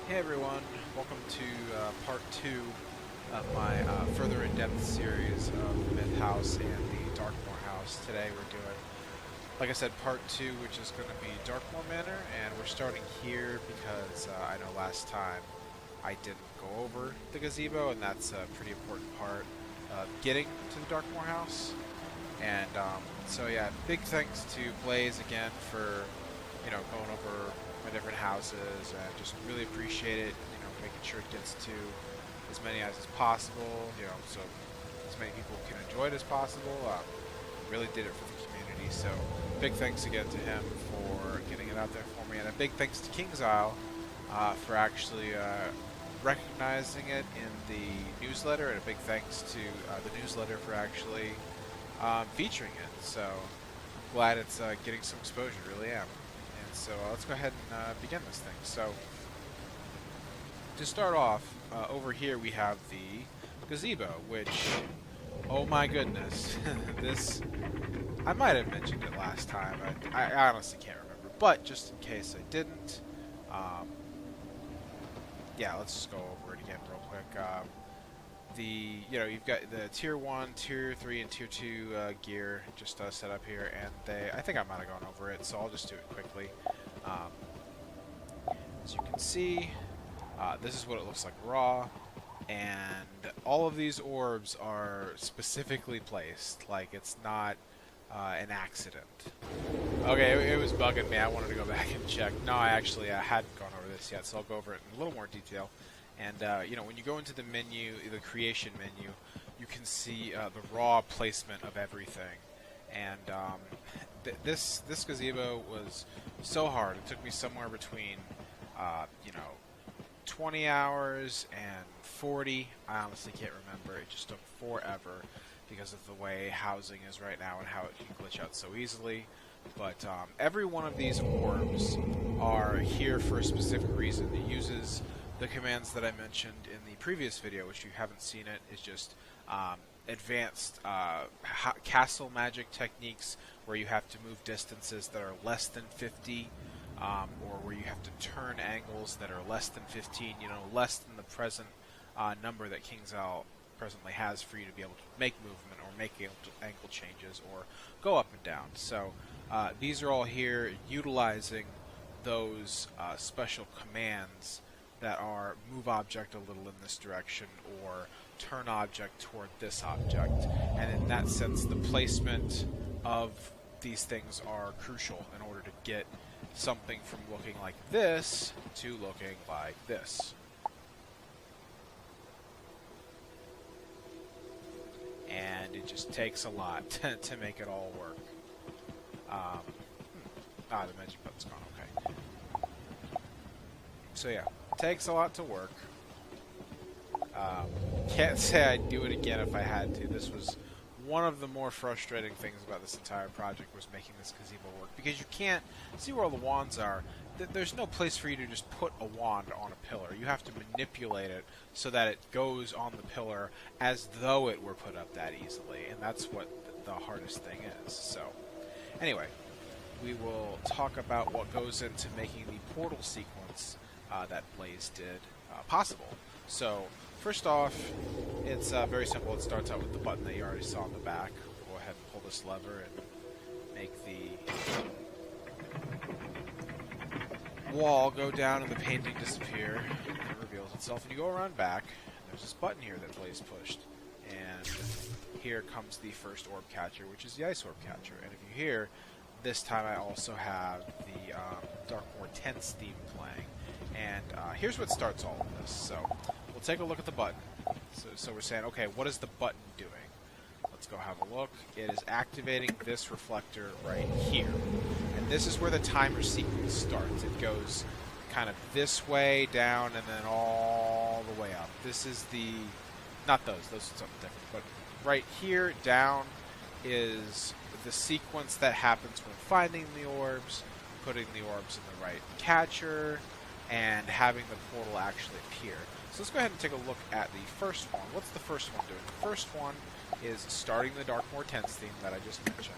Hey everyone, welcome to part 2 of my further in-depth series of Myth House and the Darkmoor House. Today we're doing, like I said, part 2, which is going to be Darkmoor Manor, and we're starting here because I know last time I didn't go over the gazebo, and that's a pretty important part of getting to the Darkmoor House. And so yeah, big thanks to Blaze again for, going over my different houses, and just really appreciate it, making sure it gets to as many eyes as possible, so as many people can enjoy it as possible. Really did it for the community, so big thanks again to him for getting it out there for me, and a big thanks to King's Isle for actually recognizing it in the newsletter, and a big thanks to the newsletter for actually featuring it. So glad it's getting some exposure, really am. And so let's go ahead and begin this thing. So to start off, over here we have the gazebo, which, oh my goodness, this, I might have mentioned it last time, I honestly can't remember, but just in case I didn't, yeah, let's just go over it again real quick. You've got the Tier 1, Tier 3, and Tier 2 gear just set up here, and I think I might have gone over it, so I'll just do it quickly. As you can see, this is what it looks like raw, and all of these orbs are specifically placed, like it's not an accident. Okay, it was bugging me. I wanted to go back and check. No, I hadn't gone over this yet, so I'll go over it in a little more detail. And, when you go into the menu, the creation menu, you can see the raw placement of everything. And this gazebo was so hard. It took me somewhere between, 20 hours and 40. I honestly can't remember. It just took forever because of the way housing is right now and how it can glitch out so easily. But every one of these orbs are here for a specific reason. It uses the commands that I mentioned in the previous video, which you haven't seen it, is just advanced castle magic techniques where you have to move distances that are less than 50, or where you have to turn angles that are less than 15, less than the present number that King's Isle presently has for you to be able to make movement or make angle changes or go up and down. So these are all here utilizing those special commands that are move object a little in this direction or turn object toward this object. And in that sense, the placement of these things are crucial in order to get something from looking like this to looking like this. And it just takes a lot to make it all work. The magic button's gone, okay. So yeah, takes a lot to work. Can't say I'd do it again if I had to. This was one of the more frustrating things about this entire project, was making this gazebo work, because you can't see where all the wands are. There's no place for you to just put a wand on a pillar. You have to manipulate it so that it goes on the pillar as though it were put up that easily, and that's what the hardest thing is. So anyway, we will talk about what goes into making the portal sequence that Blaze did possible. So first off, it's very simple. It starts out with the button that you already saw on the back. We'll go ahead and pull this lever and make the wall go down and the painting disappear. It reveals itself, and you go around back, and there's this button here that Blaze pushed, and here comes the first orb catcher, which is the ice orb catcher. And if you hear, this time I also have the Darkmoor Tents theme playing. And here's what starts all of this. So we'll take a look at the button. So we're saying, okay, what is the button doing? Let's go have a look. It is activating this reflector right here. And this is where the timer sequence starts. It goes kind of this way down and then all the way up. This is the, not those are something different, but right here down is the sequence that happens when finding the orbs, putting the orbs in the right catcher, and having the portal actually appear. So let's go ahead and take a look at the first one. What's the first one doing? The first one is starting the Darkmoor Tents theme that I just mentioned.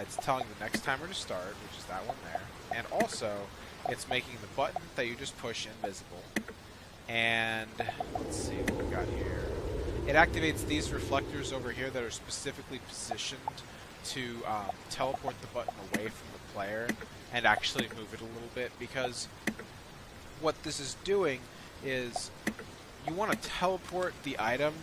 It's telling the next timer to start, which is that one there, and also it's making the button that you just push invisible. And let's see what we got here. It activates these reflectors over here that are specifically positioned to teleport the button away from the player and actually move it a little bit, because what this is doing is you want to teleport the item.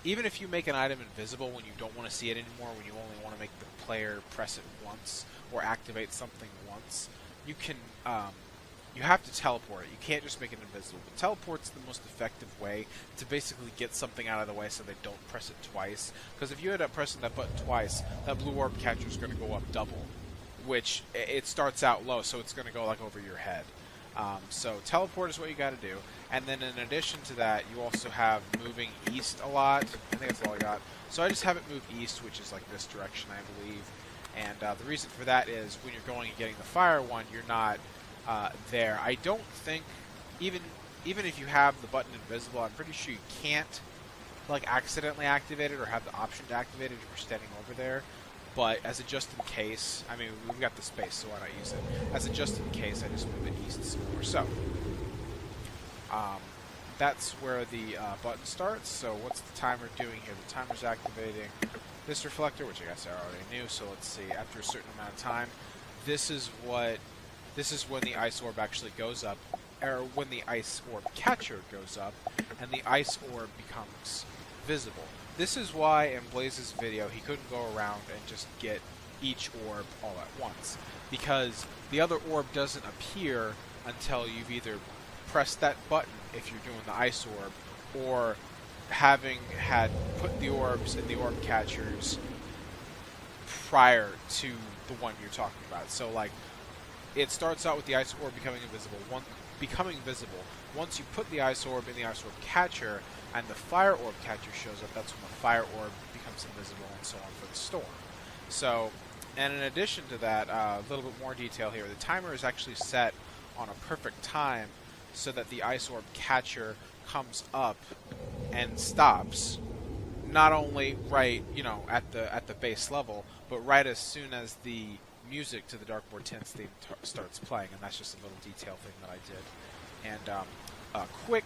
Even if you make an item invisible when you don't want to see it anymore, when you only want to make the player press it once or activate something once, you can you have to teleport it. You can't just make it invisible. But teleport's the most effective way to basically get something out of the way so they don't press it twice. Because if you end up pressing that button twice, that blue orb catcher is going to go up double, which it starts out low, so it's going to go like over your head. So teleport is what you got to do. And then in addition to that, you also have moving east a lot. I think that's all I got. So I just have it move east, which is like this direction, I believe. And the reason for that is when you're going and getting the fire one, you're not there. I don't think, even if you have the button invisible, I'm pretty sure you can't like accidentally activate it or have the option to activate it if you're standing over there. But as a just in case, I mean, we've got the space, so why not use it? As a just in case, I just move it east some more. So that's where the button starts. So what's the timer doing here? The timer's activating this reflector, which I guess I already knew. So let's see. After a certain amount of time, this is when the ice orb actually goes up, or when the ice orb catcher goes up, and the ice orb becomes visible. This is why in Blaze's video he couldn't go around and just get each orb all at once, because the other orb doesn't appear until you've either pressed that button if you're doing the ice orb, or having had put the orbs in the orb catchers prior to the one you're talking about. So like, it starts out with the ice orb becoming invisible. Once you put the ice orb in the ice orb catcher and the fire orb catcher shows up, that's when the fire orb becomes invisible, and so on for the storm. So, and in addition to that, a little bit more detail here. The timer is actually set on a perfect time so that the ice orb catcher comes up and stops, not only right, at the base level, but right as soon as the music to the Darkmoor Tints theme starts playing, and that's just a little detail thing that I did. And a quick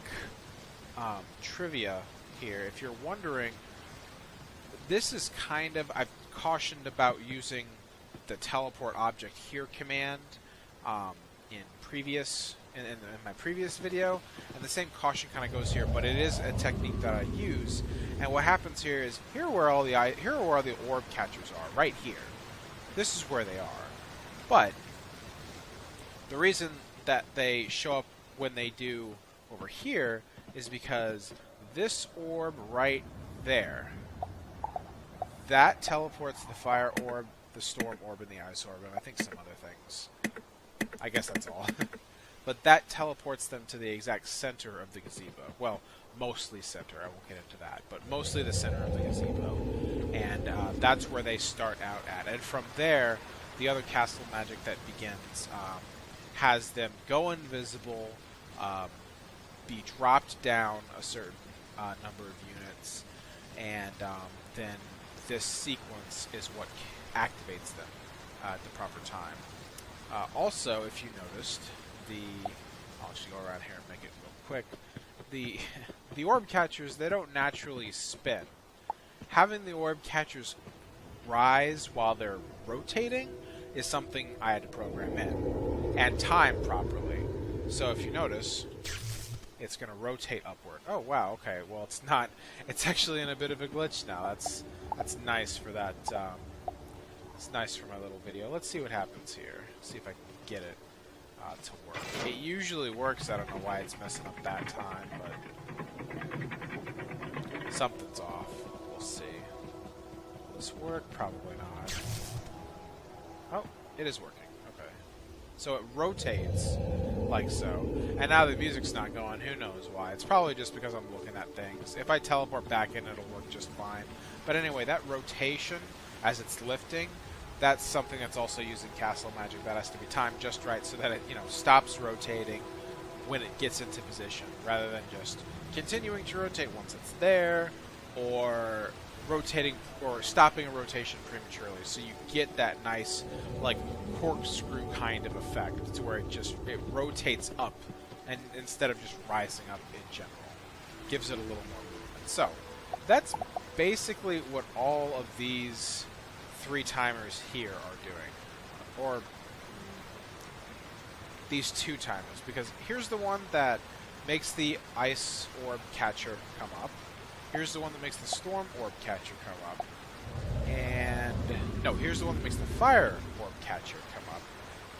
trivia here, if you're wondering, this is kind of, I've cautioned about using the teleport object here command in my previous video, and the same caution kind of goes here, but it is a technique that I use. And what happens here is, here are where all the orb catchers are, right here. This is where they are. But the reason that they show up when they do over here is because this orb right there, that teleports the fire orb, the storm orb, and the ice orb, and I think some other things. I guess that's all. But that teleports them to the exact center of the gazebo. Well, mostly center. I won't get into that. But mostly the center of the gazebo. And that's where they start out at. And from there, the other castle magic that begins has them go invisible, be dropped down a certain number of units, and then this sequence is what activates them at the proper time. Also, if you noticed, I'll just go around here and make it real quick. The orb catchers, they don't naturally spin. Having the orb catchers rise while they're rotating is something I had to program in and time properly. So if you notice, it's going to rotate upward. Oh wow, okay. Well, it's not. It's actually in a bit of a glitch now. That's nice for that. It's nice for my little video. Let's see what happens here. See if I can get it to work. It usually works. I don't know why it's messing up that time, but something's off. We'll see. Will this work? Probably not. Oh, it is working. Okay. So it rotates like so. And now the music's not going. Who knows why? It's probably just because I'm looking at things. If I teleport back in, it'll work just fine. But anyway, that rotation as it's lifting, that's something that's also used in castle magic. That has to be timed just right so that it, stops rotating when it gets into position, rather than just continuing to rotate once it's there, or rotating or stopping a rotation prematurely, so you get that nice like corkscrew kind of effect to where it rotates up, and instead of just rising up in general, gives it a little more movement. So that's basically what all of these 3 timers here are doing, or these 2 timers, because here's the one that makes the ice orb catcher come up. Here's the one that makes the storm orb catcher come up. And no, here's the one that makes the fire orb catcher come up.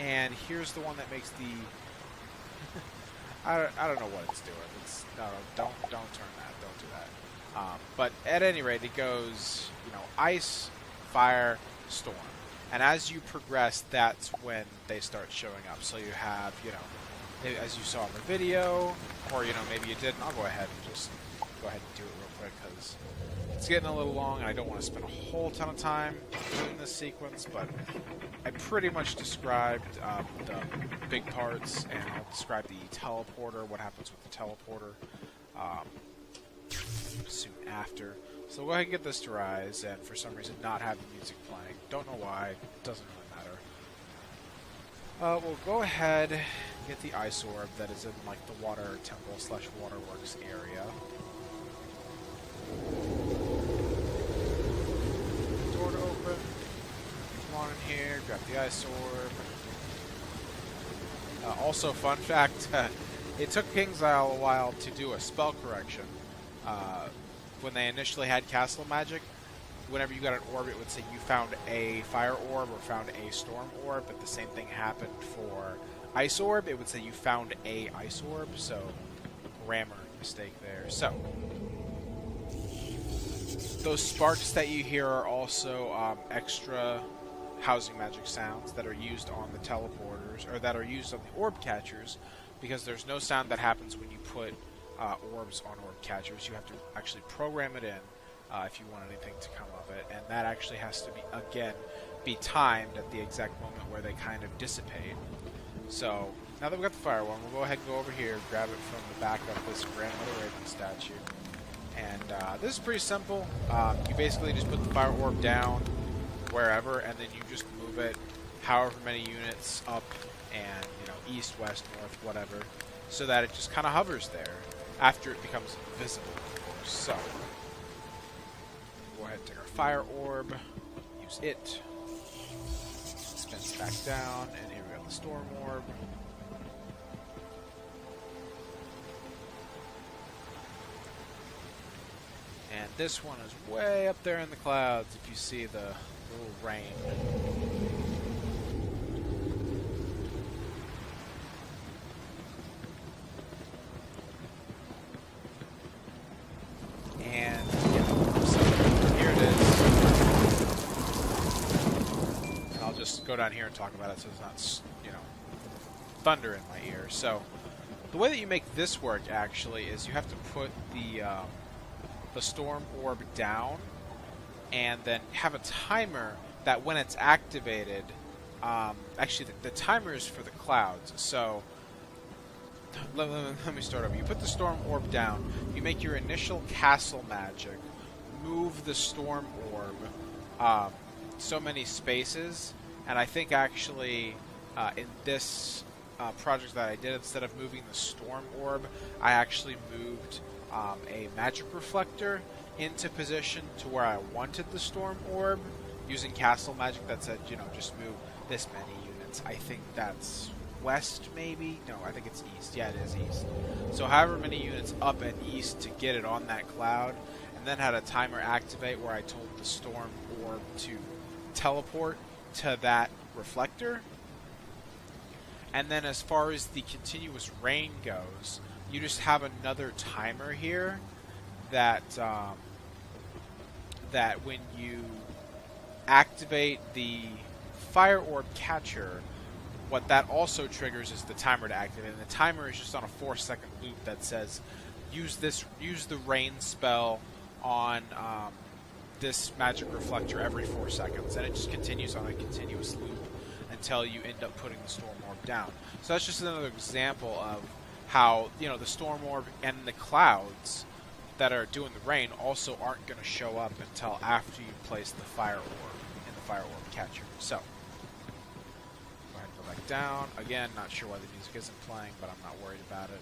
And here's the one that makes the I don't know what it's doing. It's no, don't turn that. Don't do that. But at any rate, it goes, ice, fire, storm. And as you progress, that's when they start showing up. So you have, as you saw in the video, or, maybe you didn't. I'll go ahead and just go ahead and do it real quick because it's getting a little long and I don't want to spend a whole ton of time doing this sequence, but I pretty much described the big parts, and I'll describe the teleporter, what happens with the teleporter soon after. So we'll go ahead and get this to rise, and for some reason not have the music playing. Don't know why, doesn't really matter. We'll go ahead and get the ice orb that is in like the water temple / waterworks area. Door to open. Come on in here, grab the ice orb. Also, fun fact, it took KingsIsle a while to do a spell correction. When they initially had castle magic, whenever you got an orb, it would say you found a fire orb or found a storm orb, but the same thing happened for ice orb. It would say you found a ice orb, so grammar mistake there. So those sparks that you hear are also extra housing magic sounds that are used on the teleporters, or that are used on the orb catchers, because there's no sound that happens when you put orbs on orb catchers. You have to actually program it in if you want anything to come of it, and that actually has to be timed at the exact moment where they kind of dissipate. So now that we've got the fire one, we'll go ahead and go over here, grab it from the back of this Grandmother Raven statue. And this is pretty simple. You basically just put the fire orb down wherever, and then you just move it however many units up, and east, west, north, whatever, so that it just kind of hovers there after it becomes visible, of course. So go ahead and take our fire orb, use it, spins back down, and here we go, the storm orb. And this one is way up there in the clouds, if you see the little rain. And so here it is. And I'll just go down here and talk about it so it's not, thunder in my ear. So the way that you make this work actually is you have to put the storm orb down, and then have a timer that when it's activated, actually the timer is for the clouds. So let me start over. You put the storm orb down, you make your initial castle magic, move the storm orb so many spaces, and I think actually in this project that I did, instead of moving the storm orb, I actually moved a magic reflector into position to where I wanted the storm orb, using castle magic that said, just move this many units. I think that's west, maybe? No, I think it's east. Yeah, it is east. So however many units up and east to get it on that cloud, and then had a timer activate where I told the storm orb to teleport to that reflector. And then as far as the continuous rain goes, you just have another timer here that that when you activate the fire orb catcher, what that also triggers is the timer to activate. And the timer is just on a 4-second loop that says, use the rain spell on this magic reflector every 4 seconds, and it just continues on a continuous loop until you end up putting the storm orb down. So that's just another example of how the storm orb and the clouds that are doing the rain also aren't going to show up until after you place the fire orb in the fire orb catcher. So, go ahead and go back down. Again, not sure why the music isn't playing, but I'm not worried about it.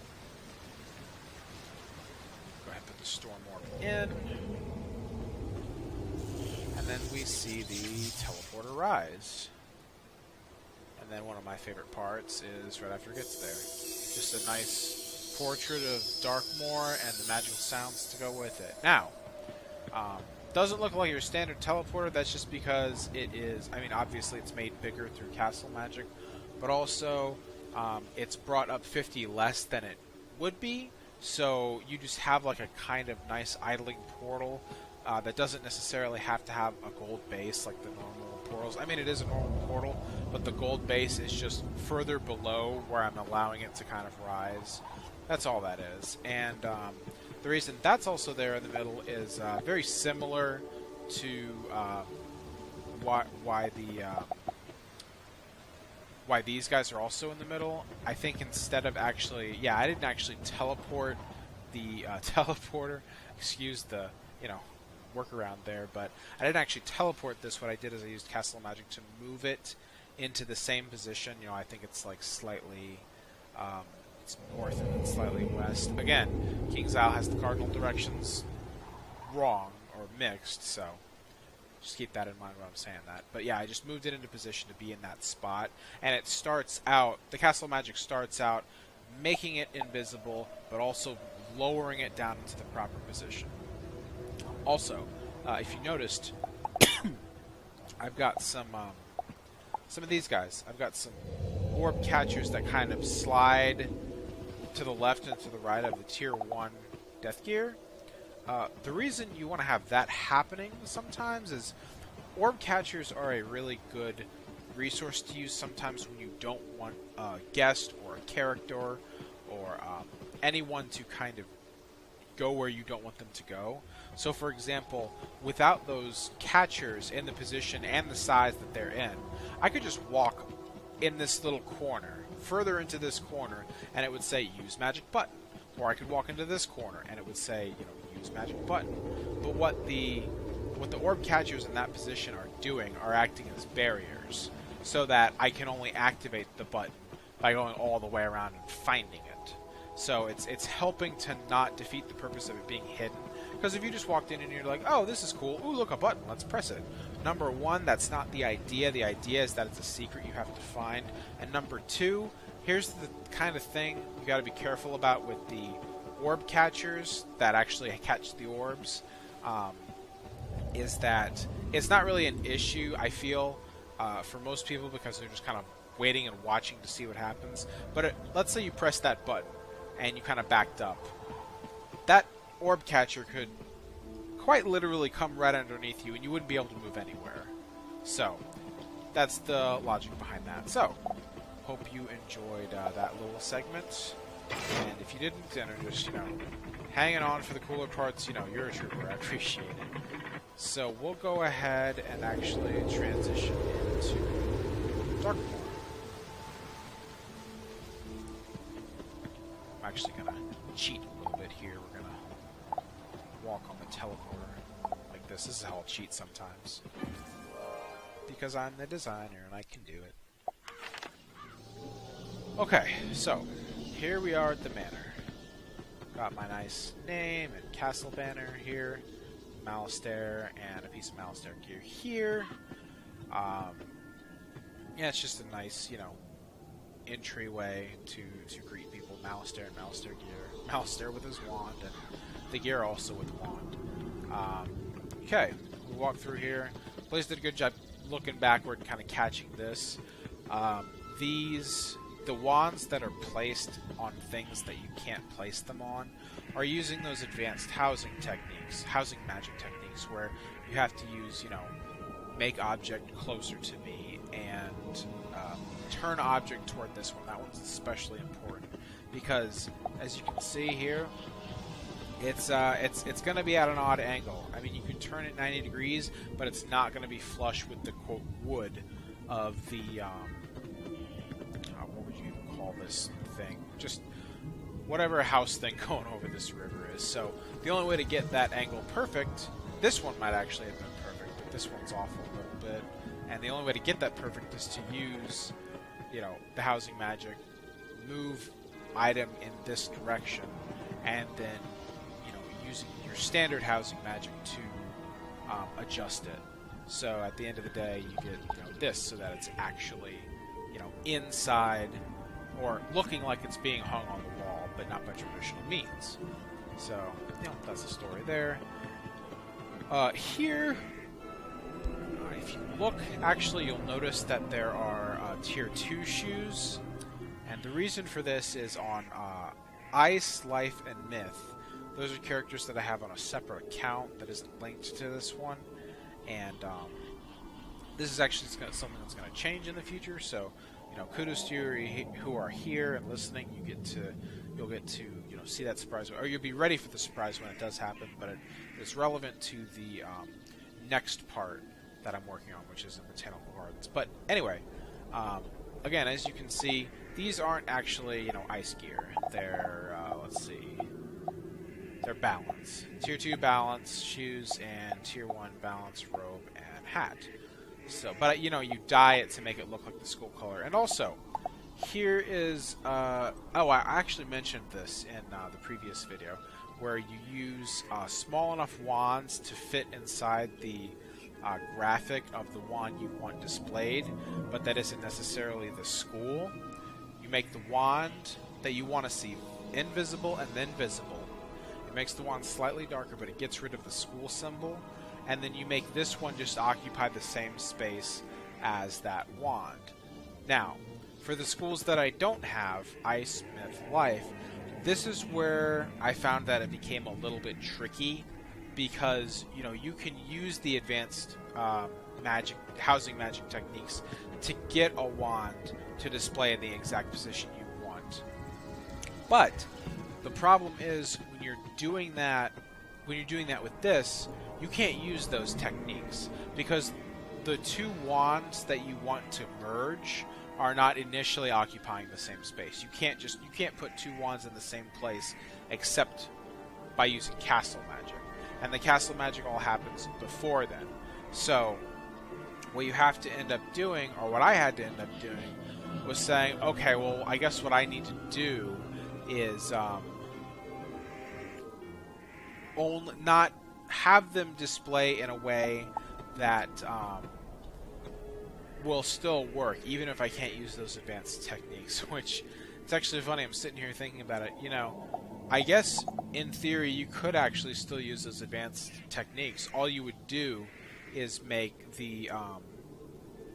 Go ahead and put the storm orb in. And then we see the teleporter rise. And then one of my favorite parts is right after it gets there. Just a nice portrait of Darkmoor and the magical sounds to go with it. Now, doesn't look like your standard teleporter. That's just because it is, I mean, obviously it's made bigger through castle magic, but also it's brought up 50 less than it would be, so you just have like a kind of nice idling portal that doesn't necessarily have to have a gold base like the normal portals. I mean, it is a normal portal, but the gold base is just further below where I'm allowing it to kind of rise. That's all that is. And the reason that's also there in the middle is very similar to why these guys are also in the middle. I think instead of actually, yeah, I didn't actually teleport the teleporter. Excuse the, workaround there, but I didn't actually teleport this. What I did is I used Castle Magic to move it into the same position. I think it's like slightly it's north and then slightly west. Again, King's Isle has the cardinal directions wrong or mixed, so just keep that in mind when I'm saying that. But yeah, I just moved it into position to be in that spot, and it starts out, the Castle Magic starts out making it invisible, but also lowering it down into the proper position. Also, if you noticed, I've got some of these guys. I've got some orb catchers that kind of slide to the left and to the right of the Tier 1 Death Gear. The reason you want to have that happening sometimes is orb catchers are a really good resource to use sometimes when you don't want a guest or a character or anyone to kind of go where you don't want them to go. So for example, without those catchers in the position and the size that they're in, I could just walk in this little corner, further into this corner, and it would say use magic button. Or I could walk into this corner and it would say, use magic button. But what the orb catchers in that position are doing are acting as barriers, so that I can only activate the button by going all the way around and finding it. So it's helping to not defeat the purpose of it being hidden. Because if you just walked in and you're like, oh, this is cool. Ooh, look, a button. Let's press it. Number one, that's not the idea. The idea is that it's a secret you have to find. And number two, here's the kind of thing you got to be careful about with the orb catchers that actually catch the orbs, is that it's not really an issue, I feel, for most people, because they're just kind of waiting and watching to see what happens. But let's say you press that button and you kind of backed up. That orb catcher could quite literally come right underneath you and you wouldn't be able to move anywhere. So that's the logic behind that. So hope you enjoyed that little segment, and if you didn't, then are just hanging on for the cooler parts, you're a trooper. I appreciate it. So we'll go ahead and actually transition into Darkmoor. I'm actually gonna cheat a little bit here. We're gonna walk on the teleporter like this. This is how I'll cheat sometimes, because I'm the designer and I can do it. Okay, so here we are at the manor. Got my nice name and castle banner here, Malastair, and a piece of Malastair gear here. Yeah, it's just a nice, entryway to greet people. Malastair and Malastair gear. Malastair with his wand, and the gear also with wand. Okay, we walk through here. Blaze did a good job looking backward and kind of catching this. The wands that are placed on things that you can't place them on are using those advanced housing magic techniques, where you have to use, make object closer to me and turn object toward this one. That one's especially important because, as you can see here, it's going to be at an odd angle. I mean, you can turn it 90 degrees, but it's not going to be flush with the quote wood of the what would you call this thing? Just whatever house thing going over this river is. So the only way to get that angle perfect, this one might actually have been perfect, but this one's off a little bit. And the only way to get that perfect is to use, you know, the housing magic, move item in this direction, and then, you know, using your standard housing magic to adjust it. So at the end of the day, you get, you know, this so that it's actually, you know, inside or looking like it's being hung on the wall, but not by traditional means. So, you know, that's the story there. Here, if you look, actually, you'll notice that there are Tier 2 shoes. And the reason for this is on Ice, Life, and Myth. Those are characters that I have on a separate account that is linked to this one. And this is actually something that's going to change in the future. So, you know, kudos to you who are here and listening. You'll get to you know, see that surprise, or you'll be ready for the surprise when it does happen. But it's relevant to the next part that I'm working on, which is in Botanical Gardens. But anyway, again, as you can see, these aren't actually, you know, ice gear. They're let's see. They're balance. Tier 2 balance shoes and Tier 1 balance robe and hat. So, but you know, you dye it to make it look like the school color. And also, here is oh, I actually mentioned this in the previous video, where you use small enough wands to fit inside the graphic of the wand you want displayed, but that isn't necessarily the school. You make the wand that you want to see invisible and then visible. It makes the wand slightly darker, but it gets rid of the school symbol. And then you make this one just occupy the same space as that wand. Now, for the schools that I don't have, Ice, Myth, Life, this is where I found that it became a little bit tricky, because, you know, you can use the advanced housing magic techniques to get a wand to display in the exact position you want. But the problem is when you're doing that with this, you can't use those techniques, because the two wands that you want to merge are not initially occupying the same space. You can't put two wands in the same place except by using castle magic. And the castle magic all happens before then. So what you have to end up doing, or what I had to end up doing, was saying, okay, well, I guess what I need to do is not have them display in a way that will still work, even if I can't use those advanced techniques. Which, it's actually funny, I'm sitting here thinking about it, you know, I guess in theory you could actually still use those advanced techniques. All you would do is make the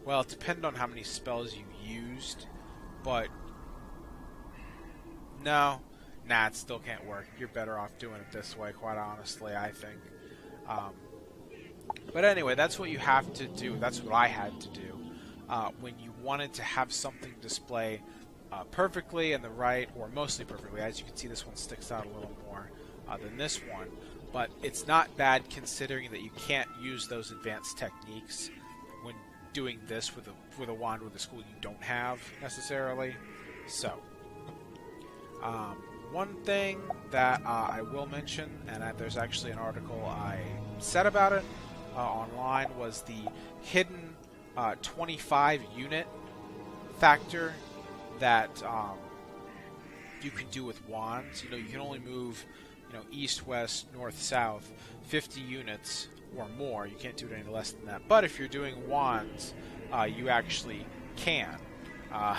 well, it depends on how many spells you used, but no, nah, it still can't work. You're better off doing it this way, quite honestly, I think. But anyway, that's what you have to do. That's what I had to do when you wanted to have something display perfectly in the right, or mostly perfectly. As you can see, this one sticks out a little more than this one. But it's not bad, considering that you can't use those advanced techniques when doing this with a wand with a school you don't have necessarily. So, one thing that I will mention, and there's actually an article I said about it online, was the hidden 25 unit factor that you can do with wands. You know, you can only move, you know, east, west, north, south 50 units or more. You can't do it any less than that. But if you're doing wands, you actually can.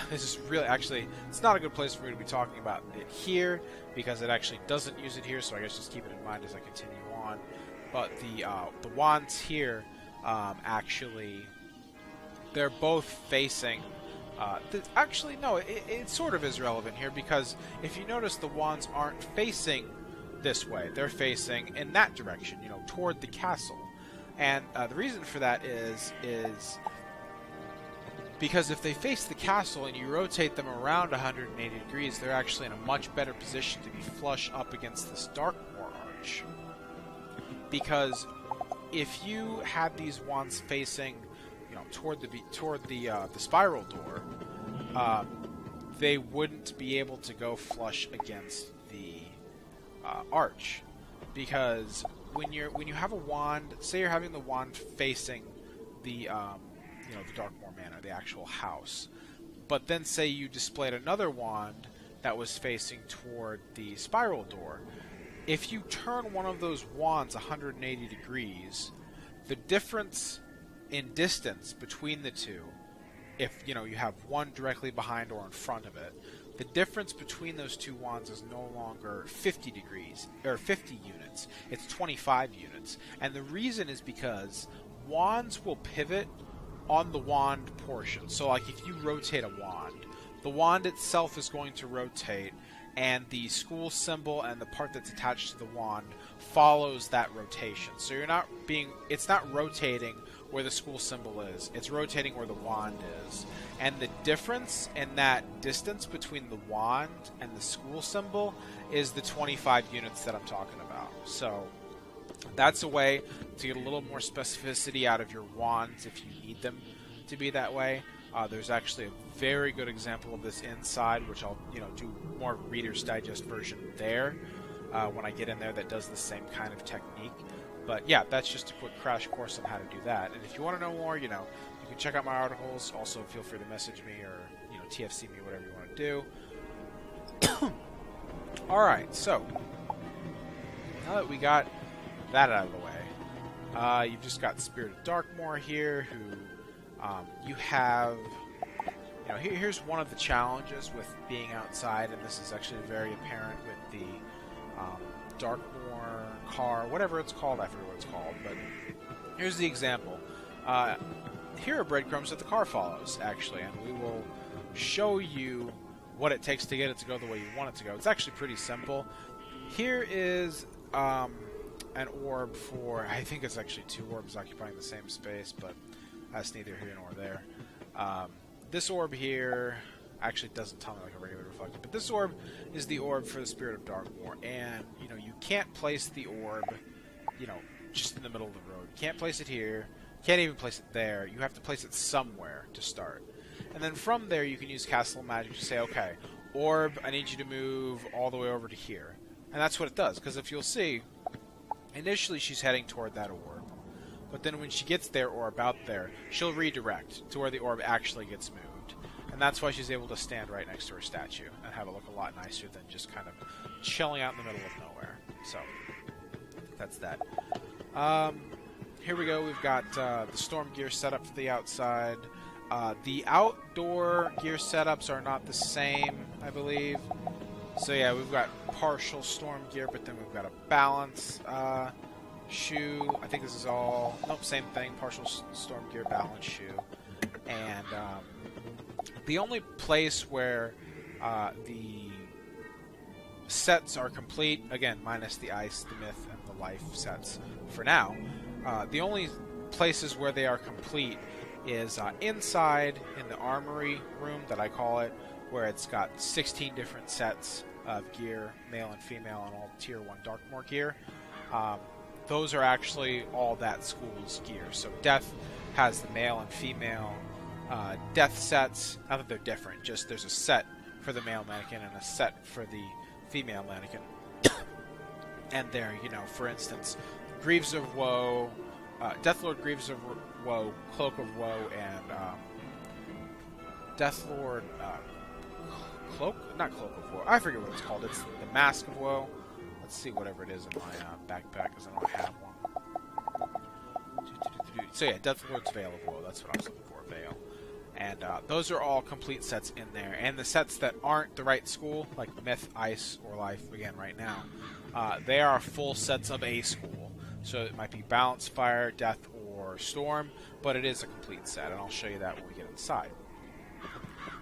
This is really, actually, it's not a good place for me to be talking about it here, because it actually doesn't use it here, so I guess just keep it in mind as I continue on. But the wands here, actually, they're both facing... actually, no, it sort of is relevant here, because if you notice, the wands aren't facing this way. They're facing in that direction, you know, toward the castle. And the reason for that is because if they face the castle and you rotate them around 180 degrees, they're actually in a much better position to be flush up against this Darkmoor arch. Because if you had these wands facing, you know, toward the spiral door, they wouldn't be able to go flush against arch, because when you have a wand, say you're having the wand facing the the Darkmoor Manor, the actual house, but then say you displayed another wand that was facing toward the spiral door. If you turn one of those wands 180 degrees, the difference in distance between the two, if you have one directly behind or in front of it, the difference between those two wands is no longer 50 degrees or 50 units. It's 25 units. And the reason is because wands will pivot on the wand portion. So like if you rotate a wand, the wand itself is going to rotate, and the school symbol and the part that's attached to the wand follows that rotation. So it's not rotating where the school symbol is, it's rotating where the wand is. And the difference in that distance between the wand and the school symbol is the 25 units that I'm talking about. So that's a way to get a little more specificity out of your wands if you need them to be that way. There's actually a very good example of this inside, which I'll do more Reader's Digest version there when I get in there, that does the same kind of technique. But yeah, that's just a quick crash course on how to do that. And if you want to know more, you can check out my articles. Also, feel free to message me or TFC me, whatever you want to do. All right, so now that we got that out of the way, you've just got Spirit of Darkmoor here, who you have. Here's one of the challenges with being outside, and this is actually very apparent with the Darkmoor car, whatever it's called. I forget what it's called, but here's the example. Here are breadcrumbs that the car follows, actually, and we will show you what it takes to get it to go the way you want it to go. It's actually pretty simple. Here is an orb for, I think it's actually 2 orbs occupying the same space, but that's neither here nor there. This orb here actually doesn't tell me like a regular reflector, but this orb is the orb for the Spirit of Darkmoor, and you can't place the orb just in the middle of the road. You can't place it here, can't even place it there. You have to place it somewhere to start, and then from there you can use Castle Magic to say, okay, orb, I need you to move all the way over to here, and that's what it does. Because if you'll see, initially she's heading toward that orb, but then when she gets there or about there, she'll redirect to where the orb actually gets moved. And that's why she's able to stand right next to her statue and have it look a lot nicer than just kind of chilling out in the middle of nowhere. So, that's that. Here we go. We've got the storm gear set up for the outside. The outdoor gear setups are not the same, I believe. So yeah, we've got partial storm gear, but then we've got a balance shoe. I think this is all... Nope, same thing. Partial storm gear, balance shoe. And the only place where the sets are complete, again, minus the ice, the myth, and the life sets for now, the only places where they are complete is inside in the armory room, that I call it, where it's got 16 different sets of gear, male and female, and all tier 1 Darkmoor gear. Those are actually all that school's gear. So Death has the male and female Death sets. Not that they're different, just there's a set for the male mannequin and a set for the female mannequin. And there, for instance, Greaves of Woe, Deathlord Greaves of Woe, Cloak of Woe, and Deathlord not Cloak of Woe. I forget what it's called. It's the Mask of Woe. Let's see whatever it is in my backpack, because I don't have one. So yeah, Deathlord's Veil of Woe. That's what I was looking for, Veil. And those are all complete sets in there. And the sets that aren't the right school, like Myth, Ice, or Life, again right now, they are full sets of a school. So it might be Balance, Fire, Death, or Storm, but it is a complete set, and I'll show you that when we get inside.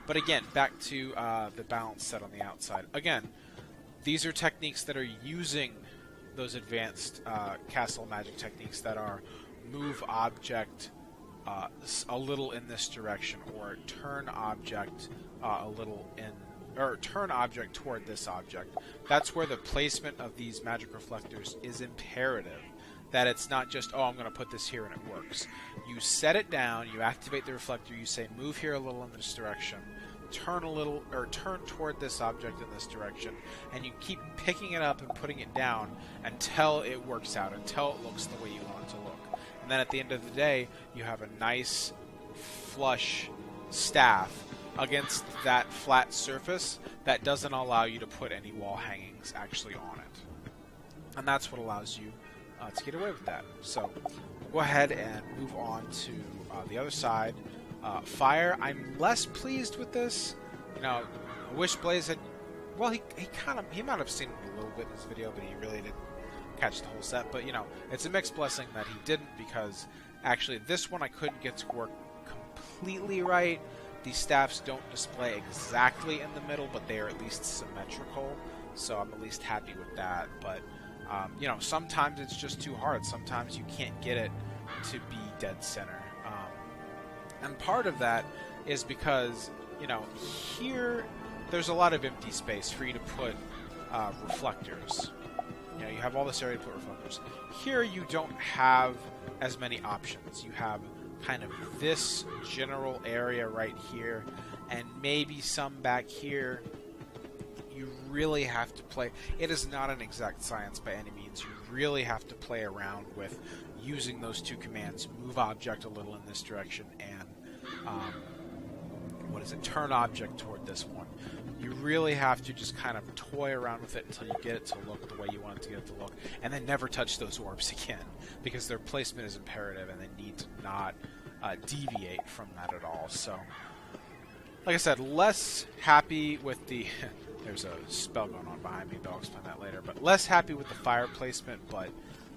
But again, back to the balance set on the outside. Again, these are techniques that are using those advanced castle magic techniques that are move object a little in this direction, or turn object a little in, or turn object toward this object. That's where the placement of these magic reflectors is imperative. That it's not just, oh, I'm going to put this here and it works. You set it down, you activate the reflector, you say move here a little in this direction, turn a little, or turn toward this object in this direction, and you keep picking it up and putting it down until it works out, until it looks the way you want it to look. And then at the end of the day, you have a nice, flush staff against that flat surface that doesn't allow you to put any wall hangings actually on it. And that's what allows you to get away with that. So go ahead and move on to the other side. Fire, I'm less pleased with this. You know, I wish Blaze had... Well, he might have seen it a little bit in this video, but he really didn't catch the whole set. But, you know, it's a mixed blessing that he didn't, because actually this one I couldn't get to work completely right. These staffs don't display exactly in the middle, but they are at least symmetrical, so I'm at least happy with that. But, you know, sometimes it's just too hard. Sometimes you can't get it to be dead center. And part of that is because, you know, here there's a lot of empty space for you to put reflectors. You know, you have all this area to put reflectors. Here you don't have as many options. You have kind of this general area right here, and maybe some back here. You really have to play. It is not an exact science by any means. You really have to play around with using those two commands: move object a little in this direction, and turn object toward this one. You really have to just kind of toy around with it until you get it to look the way you want it to get it to look, and then never touch those orbs again, because their placement is imperative and they need to not deviate from that at all. So, like I said, less happy with the... There's a spell going on behind me, but I'll explain that later. But less happy with the fire placement, but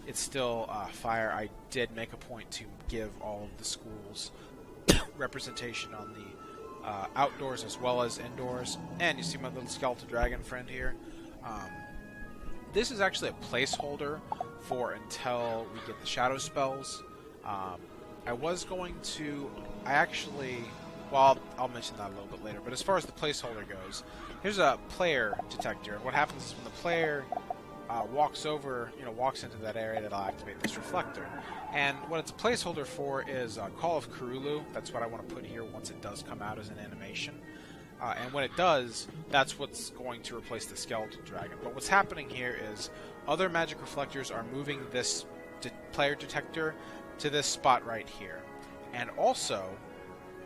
it's still fire. I did make a point to give all of the schools representation on the outdoors as well as indoors. And you see my little skeletal dragon friend here. This is actually a placeholder for until we get the shadow spells. I was going to... Well, I'll mention that a little bit later. But as far as the placeholder goes, here's a player detector. And what happens is when the player walks into that area, that'll activate this reflector. And what it's a placeholder for is Call of Cthulhu. That's what I want to put here once it does come out as an animation. And when it does, that's what's going to replace the skeletal dragon. But what's happening here is other magic reflectors are moving this player detector to this spot right here. And also,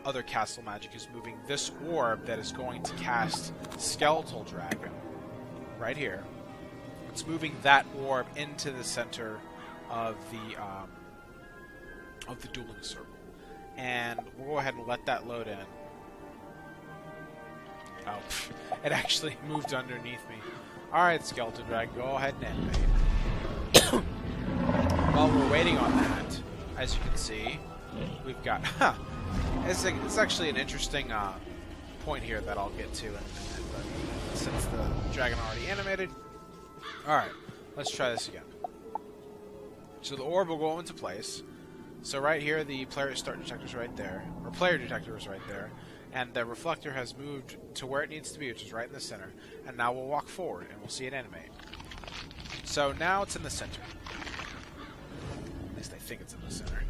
other castle magic is moving this orb that is going to cast skeletal dragon right here. It's moving that orb into the center of the dueling circle. And we'll go ahead and let that load in. Oh, it actually moved underneath me. Alright, skeletal dragon, go ahead and animate. While we're waiting on that, as you can see, we've got... It's actually an interesting point here that I'll get to in a minute, but since the dragon already animated... Alright, let's try this again. So the orb will go into place. So right here, the player start detector is right there, or player detector is right there, and the reflector has moved to where it needs to be, which is right in the center. And now we'll walk forward, and we'll see it animate. So now it's in the center. At least I think it's in the center.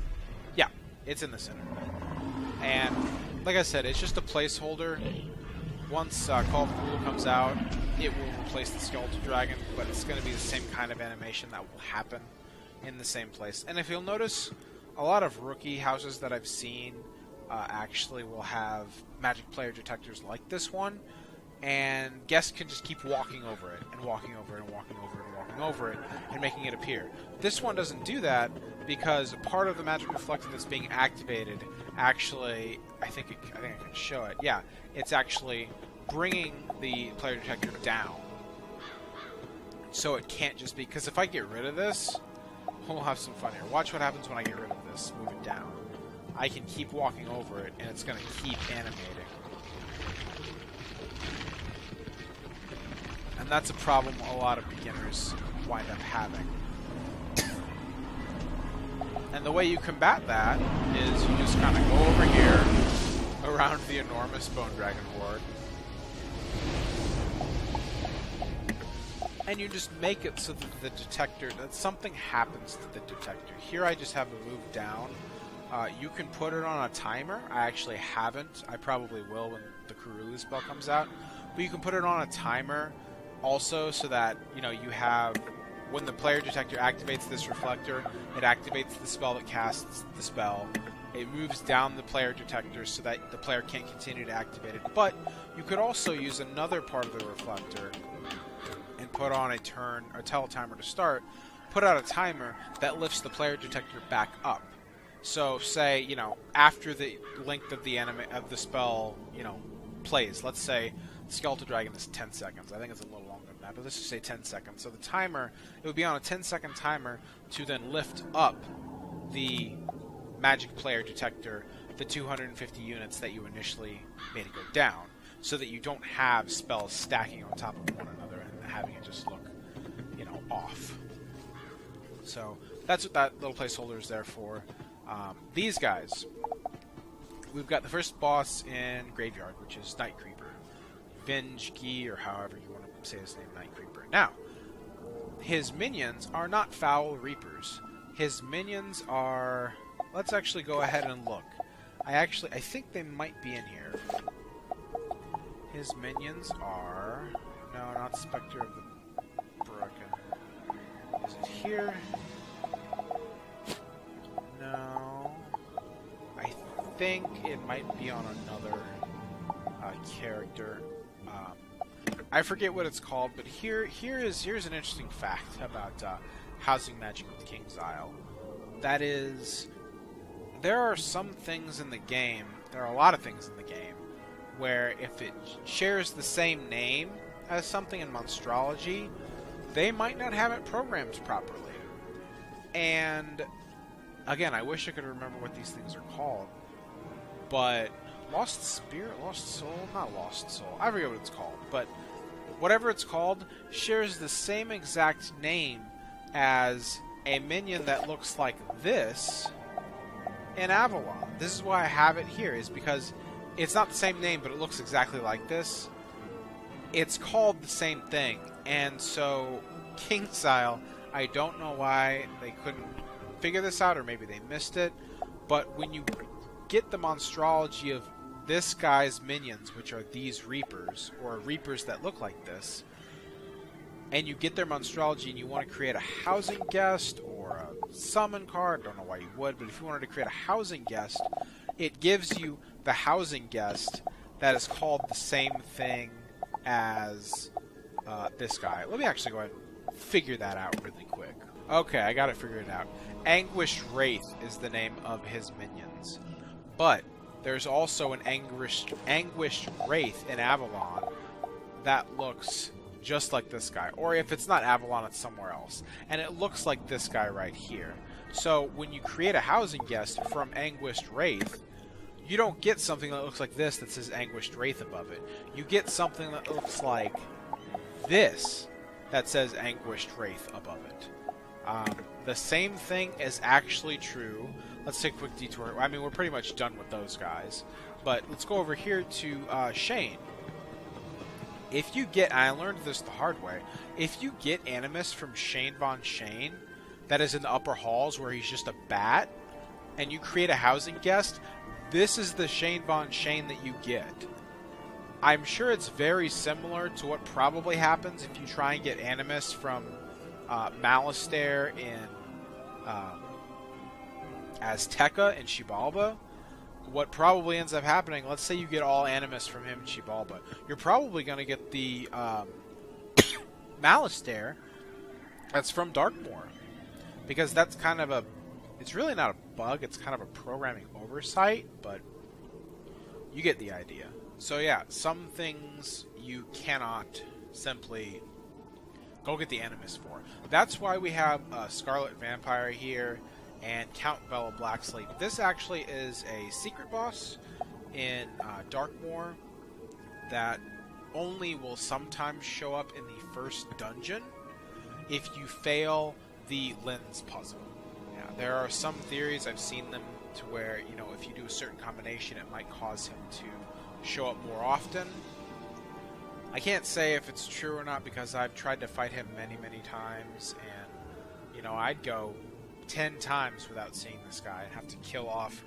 Yeah, it's in the center. And like I said, it's just a placeholder. Once Call of Cthulhu comes out, it will replace the skeletal dragon, but it's going to be the same kind of animation that will happen in the same place. And if you'll notice, a lot of rookie houses that I've seen actually will have magic player detectors like this one, and guests can just keep walking over it, and walking over it, and walking over it, and walking over it, and making it appear. This one doesn't do that because part of the magic reflector that's being activated actually, I think I can show it. Yeah, it's actually bringing the player detector down. So it can't just be, because if I get rid of this, we'll have some fun here. Watch what happens when I get rid of this. Move it down. I can keep walking over it, and it's going to keep animating. And that's a problem a lot of beginners wind up having. And the way you combat that is you just kind of go over here around the enormous bone dragon horde. And you just make it so that the detector, that something happens to the detector. Here I just have it move down. You can put it on a timer. I actually haven't. I probably will when the Kurulu spell comes out. But you can put it on a timer also, so that, you know, you have, when the player detector activates this reflector, it activates the spell that casts the spell. It moves down the player detector so that the player can't continue to activate it. But you could also use another part of the reflector and put on a turn, or tell a timer to start, put out a timer that lifts the player detector back up. So say, you know, after the length of the spell, you know, plays, let's say Skeletal Dragon is 10 seconds. I think it's a little longer than that, but let's just say 10 seconds. So the timer, it would be on a 10-second timer to then lift up the magic player detector, the 250 units that you initially made it go down, so that you don't have spells stacking on top of one another and having it just look, you know, off. So that's what that little placeholder is there for. These guys, we've got the first boss in Graveyard, which is Night Creeper. Venge-Gi, or however you want to say his name, Night Creeper. Now, his minions are not Foul Reapers. His minions are... Let's actually go ahead and look. I think they might be in here. His minions are... No, not Spectre of the Broken. Is it here? No. I think it might be on another character. I forget what it's called, but here's an interesting fact about housing magic with King's Isle. That is, there are some things in the game, there are a lot of things in the game, where if it shares the same name as something in Monstrology, they might not have it programmed properly. And again, I wish I could remember what these things are called, but Lost Spirit, Lost Soul, not Lost Soul, I forget what it's called, but whatever it's called shares the same exact name as a minion that looks like this in Avalon. This is why I have it here, is because it's not the same name, but it looks exactly like this. It's called the same thing, and so King's Isle, I don't know why they couldn't figure this out, or maybe they missed it, but when you get the Monstrology of this guy's minions, which are these Reapers, or Reapers that look like this, and you get their Monstrology and you want to create a Housing Guest or a Summon card, don't know why you would, but if you wanted to create a Housing Guest, it gives you the Housing Guest that is called the same thing as this guy. Let me actually go ahead and figure that out really quick. Okay, I got it figured out. Anguished Wraith is the name of his minions. But there's also an Anguished Wraith in Avalon that looks just like this guy. Or if it's not Avalon, it's somewhere else. And it looks like this guy right here. So when you create a Housing Guest from Anguished Wraith, you don't get something that looks like this that says Anguished Wraith above it. You get something that looks like this that says Anguished Wraith above it. The same thing is actually true. Let's take a quick detour. I mean, we're pretty much done with those guys. But let's go over here to Shane. If you get, and I learned this the hard way, if you get Animus from Shane Von Shane, that is in the upper halls where he's just a bat, and you create a Housing Guest, this is the Shane Von Shane that you get. I'm sure it's very similar to what probably happens if you try and get Animus from Malastare in Azteca and Xibalba. What probably ends up happening, let's say you get all Animus from him in Xibalba, you're probably going to get the Malastare that's from Darkmoor. Because that's kind of a... It's really not a bug, it's kind of a programming oversight, but you get the idea. So yeah, some things you cannot simply go get the Animus for. That's why we have Scarlet Vampire here and Count Bella Blacksleep. This actually is a secret boss in Darkmoor that only will sometimes show up in the first dungeon if you fail the lens puzzle. Yeah, there are some theories, I've seen them, to where, you know, if you do a certain combination, it might cause him to show up more often. I can't say if it's true or not because I've tried to fight him many, many times, and, you know, I'd go 10 times without seeing this guy and have to kill off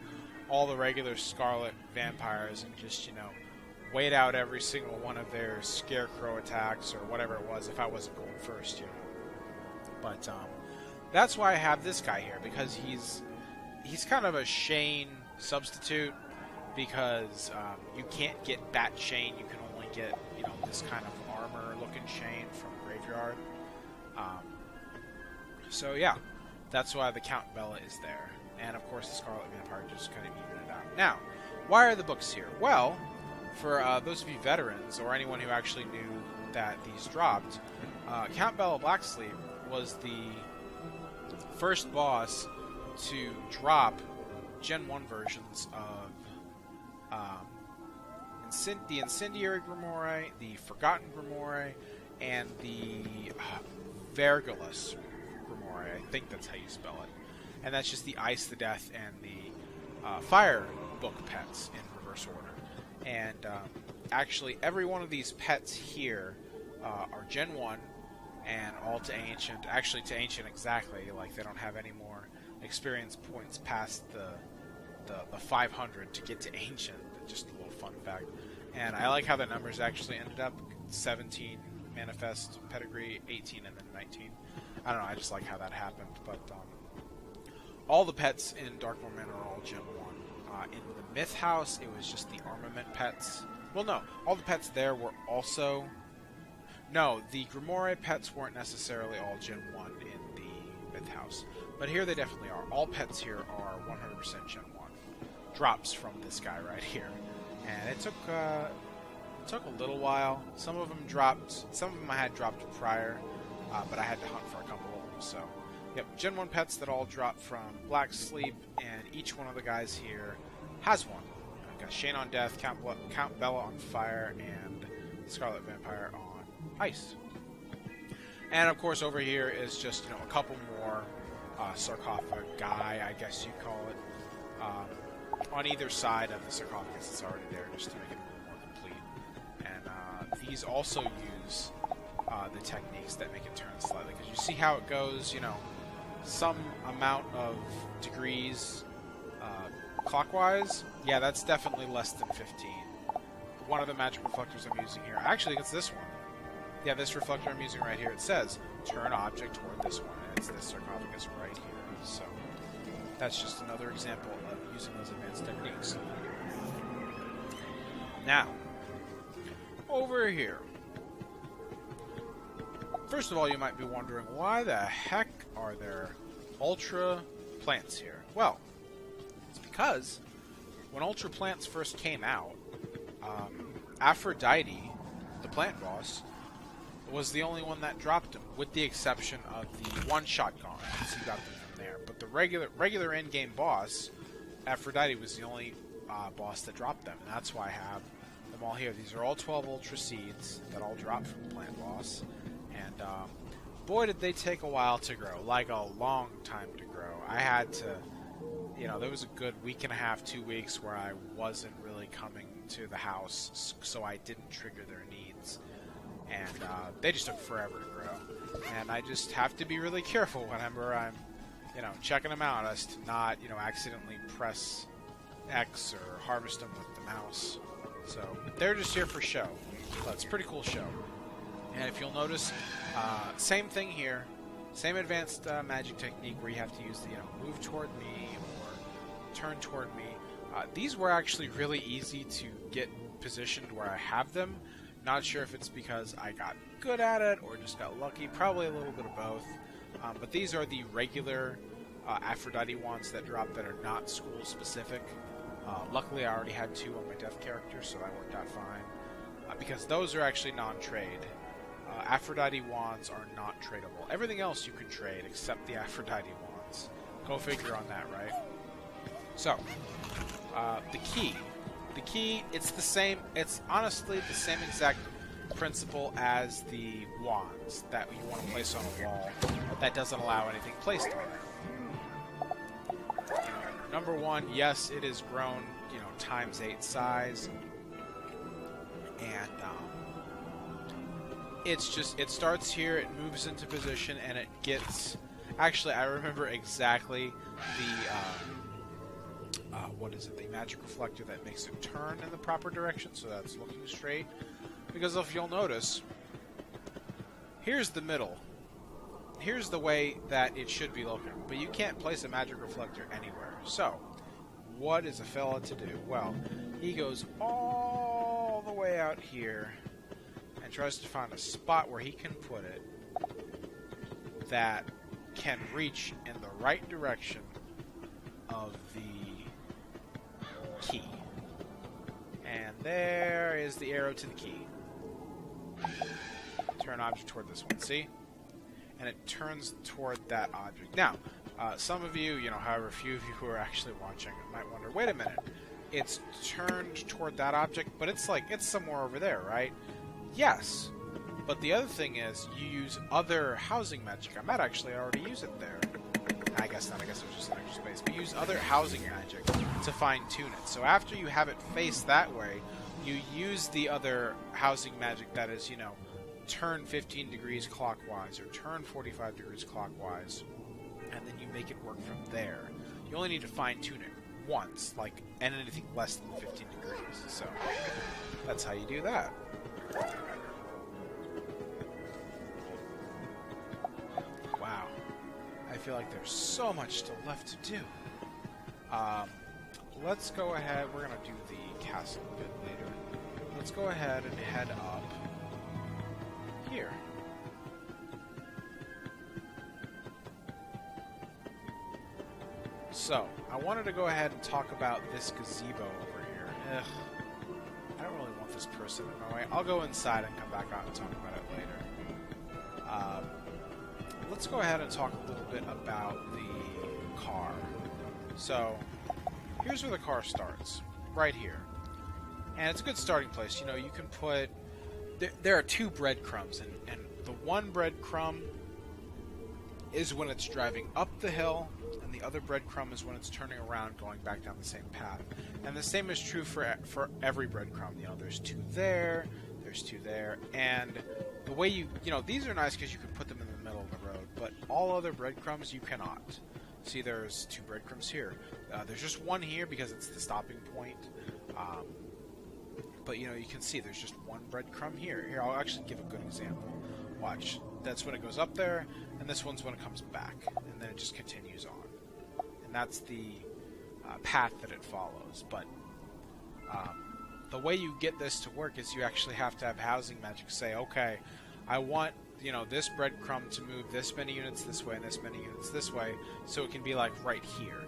all the regular Scarlet Vampires and just, you know, wait out every single one of their scarecrow attacks or whatever it was if I wasn't going first, you know. But that's why I have this guy here, because he's kind of a Shane substitute, because you can't get Bat Shane, you can only get, you know, this kind of armor-looking Shane from Graveyard. So yeah, that's why the Count Bella is there. And of course the Scarlet Vampire just kind of even it out. Now, why are the books here? Well, for those of you veterans, or anyone who actually knew that these dropped, Count Bella Blacksleeve was the first boss to drop Gen 1 versions of the Incendiary Grimoire, the Forgotten Grimoire, and the Vergilus Grimoire. I think that's how you spell it. And that's just the Ice, the Death, and the Fire book pets in reverse order. And actually, every one of these pets here are Gen 1 and all to Ancient. Actually, to Ancient exactly. Like, they don't have any more experience points past the 500 to get to Ancient. Just a little fun fact. And I like how the numbers actually ended up. 17 Manifest Pedigree, 18, and then 19. I don't know, I just like how that happened. But all the pets in Darkmoor Manor are all Gen 1. In the Myth House, it was just the armament pets. Well, no, all the pets there were also... No, the Grimoire pets weren't necessarily all Gen 1 in the Myth House. But here they definitely are. All pets here are 100% Gen 1. Drops from this guy right here. And it took a little while. Some of them dropped. Some of them I had dropped prior, but I had to hunt for a couple of them. So, yep, Gen 1 pets that all drop from Black Sleep, and each one of the guys here has one. I've got Shane on Death, Count Bella on Fire, and Scarlet Vampire on Ice. And of course, over here is just, you know, a couple more sarcophagi, I guess you'd call it, on either side of the sarcophagus that's already there, just to make it a little more complete. And these also use the techniques that make it turn slightly, because you see how it goes, you know, some amount of degrees clockwise. Yeah, that's definitely less than 15. One of the magic reflectors I'm using here, actually it's this one. Yeah, this reflector I'm using right here, it says turn object toward this one, and it's this sarcophagus right here. So that's just another example of using those advanced techniques. Now, over here. First of all, you might be wondering, why the heck are there ultra plants here? Well, it's because when ultra plants first came out, Aphrodite, the plant boss, was the only one that dropped them, with the exception of the one-shot gauntlets. You got them from there. But the regular end-game boss, Aphrodite, was the only boss that dropped them, and that's why I have them all here. These are all 12 Ultra Seeds that all drop from the plant boss, and boy did they take a while to grow, like a long time to grow. I had to, you know, there was a good week and a half, 2 weeks where I wasn't really coming to the house, so I didn't trigger their needs. And they just took forever to grow. And I just have to be really careful whenever I'm, you know, checking them out as to not, you know, accidentally press X or harvest them with the mouse. So they're just here for show. But it's a pretty cool show. And if you'll notice, same thing here. Same advanced magic technique where you have to use the, you know, move toward me or turn toward me. These were actually really easy to get positioned where I have them. Not sure if it's because I got good at it or just got lucky. Probably a little bit of both. But these are the regular Aphrodite ones that drop that are not school-specific. Luckily, I already had 2 on my deaf character, so that worked out fine. Because those are actually non-trade. Aphrodite wands are not tradable. Everything else you can trade except the Aphrodite wands. Go figure on that, right? So, the key. The key, it's the same, it's honestly the same exact principle as the wands that you want to place on a wall that doesn't allow anything placed on it. Number 1, yes, it is grown, you know, times 8 size, and it's just, it starts here, it moves into position, and it gets, actually, I remember exactly what is it? The magic reflector that makes it turn in the proper direction, so that's looking straight. Because if you'll notice, here's the middle. Here's the way that it should be looking, but you can't place a magic reflector anywhere. So, what is a fella to do? Well, he goes all the way out here and tries to find a spot where he can put it that can reach in the right direction of the key. And there is the arrow to the key. Turn object toward this one, see? And it turns toward that object. Now, some of you, however few of you who are actually watching might wonder, wait a minute, it's turned toward that object, but it's somewhere over there, right? Yes, but the other thing is you use other housing magic. I might actually already use it there. I guess not, I guess it was just an extra space. But use other housing magic to fine-tune it. So after you have it face that way, you use the other housing magic that is, turn 15 degrees clockwise or turn 45 degrees clockwise, and then you make it work from there. You only need to fine-tune it once, and anything less than 15 degrees. So that's how you do that. Wow. I feel like there's so much still left to do. Let's go ahead. We're going to do the castle a bit later. Let's go ahead and head up here. So, I wanted to go ahead and talk about this gazebo over here. Ugh. I don't really want this person in my way. I'll go inside and come back out and talk about it later. Let's go ahead and talk a little bit about the car. So, here's where the car starts. Right here. And it's a good starting place. You can put... There are two breadcrumbs, and the one breadcrumb is when it's driving up the hill, and the other breadcrumb is when it's turning around, going back down the same path. And the same is true for every breadcrumb. There's two there, there's two there, and the way these are nice because you can put them in the middle of the road, but all other breadcrumbs you cannot. See, there's two breadcrumbs here. There's just one here because it's the stopping point. But, you can see there's just one breadcrumb here. Here, I'll actually give a good example. Watch. That's when it goes up there, and this one's when it comes back. And then it just continues on. And that's the path that it follows. But the way you get this to work is you actually have to have housing magic say, okay, I want, this breadcrumb to move this many units this way and this many units this way, so it can be, right here.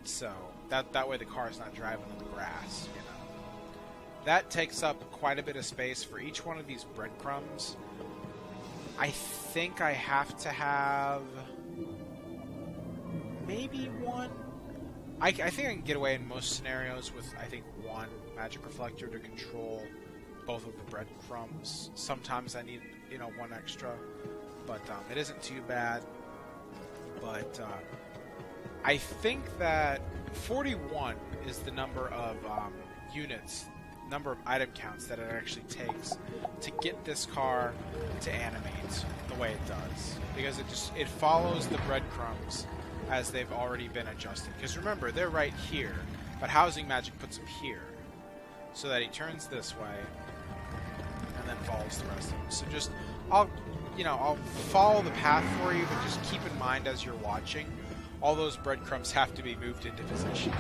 So, that way the car's not driving on the grass, That takes up quite a bit of space for each one of these breadcrumbs. I think I have to have maybe one. I think I can get away in most scenarios with, I think, one magic reflector to control both of the breadcrumbs. Sometimes I need, one extra, but it isn't too bad. But I think that 41 is the number of number of item counts that it actually takes to get this car to animate the way it does, because it follows the breadcrumbs as they've already been adjusted. Because remember, they're right here, but housing magic puts them here, so that he turns this way and then follows the rest of them. So just I'll follow the path for you, but just keep in mind as you're watching, all those breadcrumbs have to be moved into position.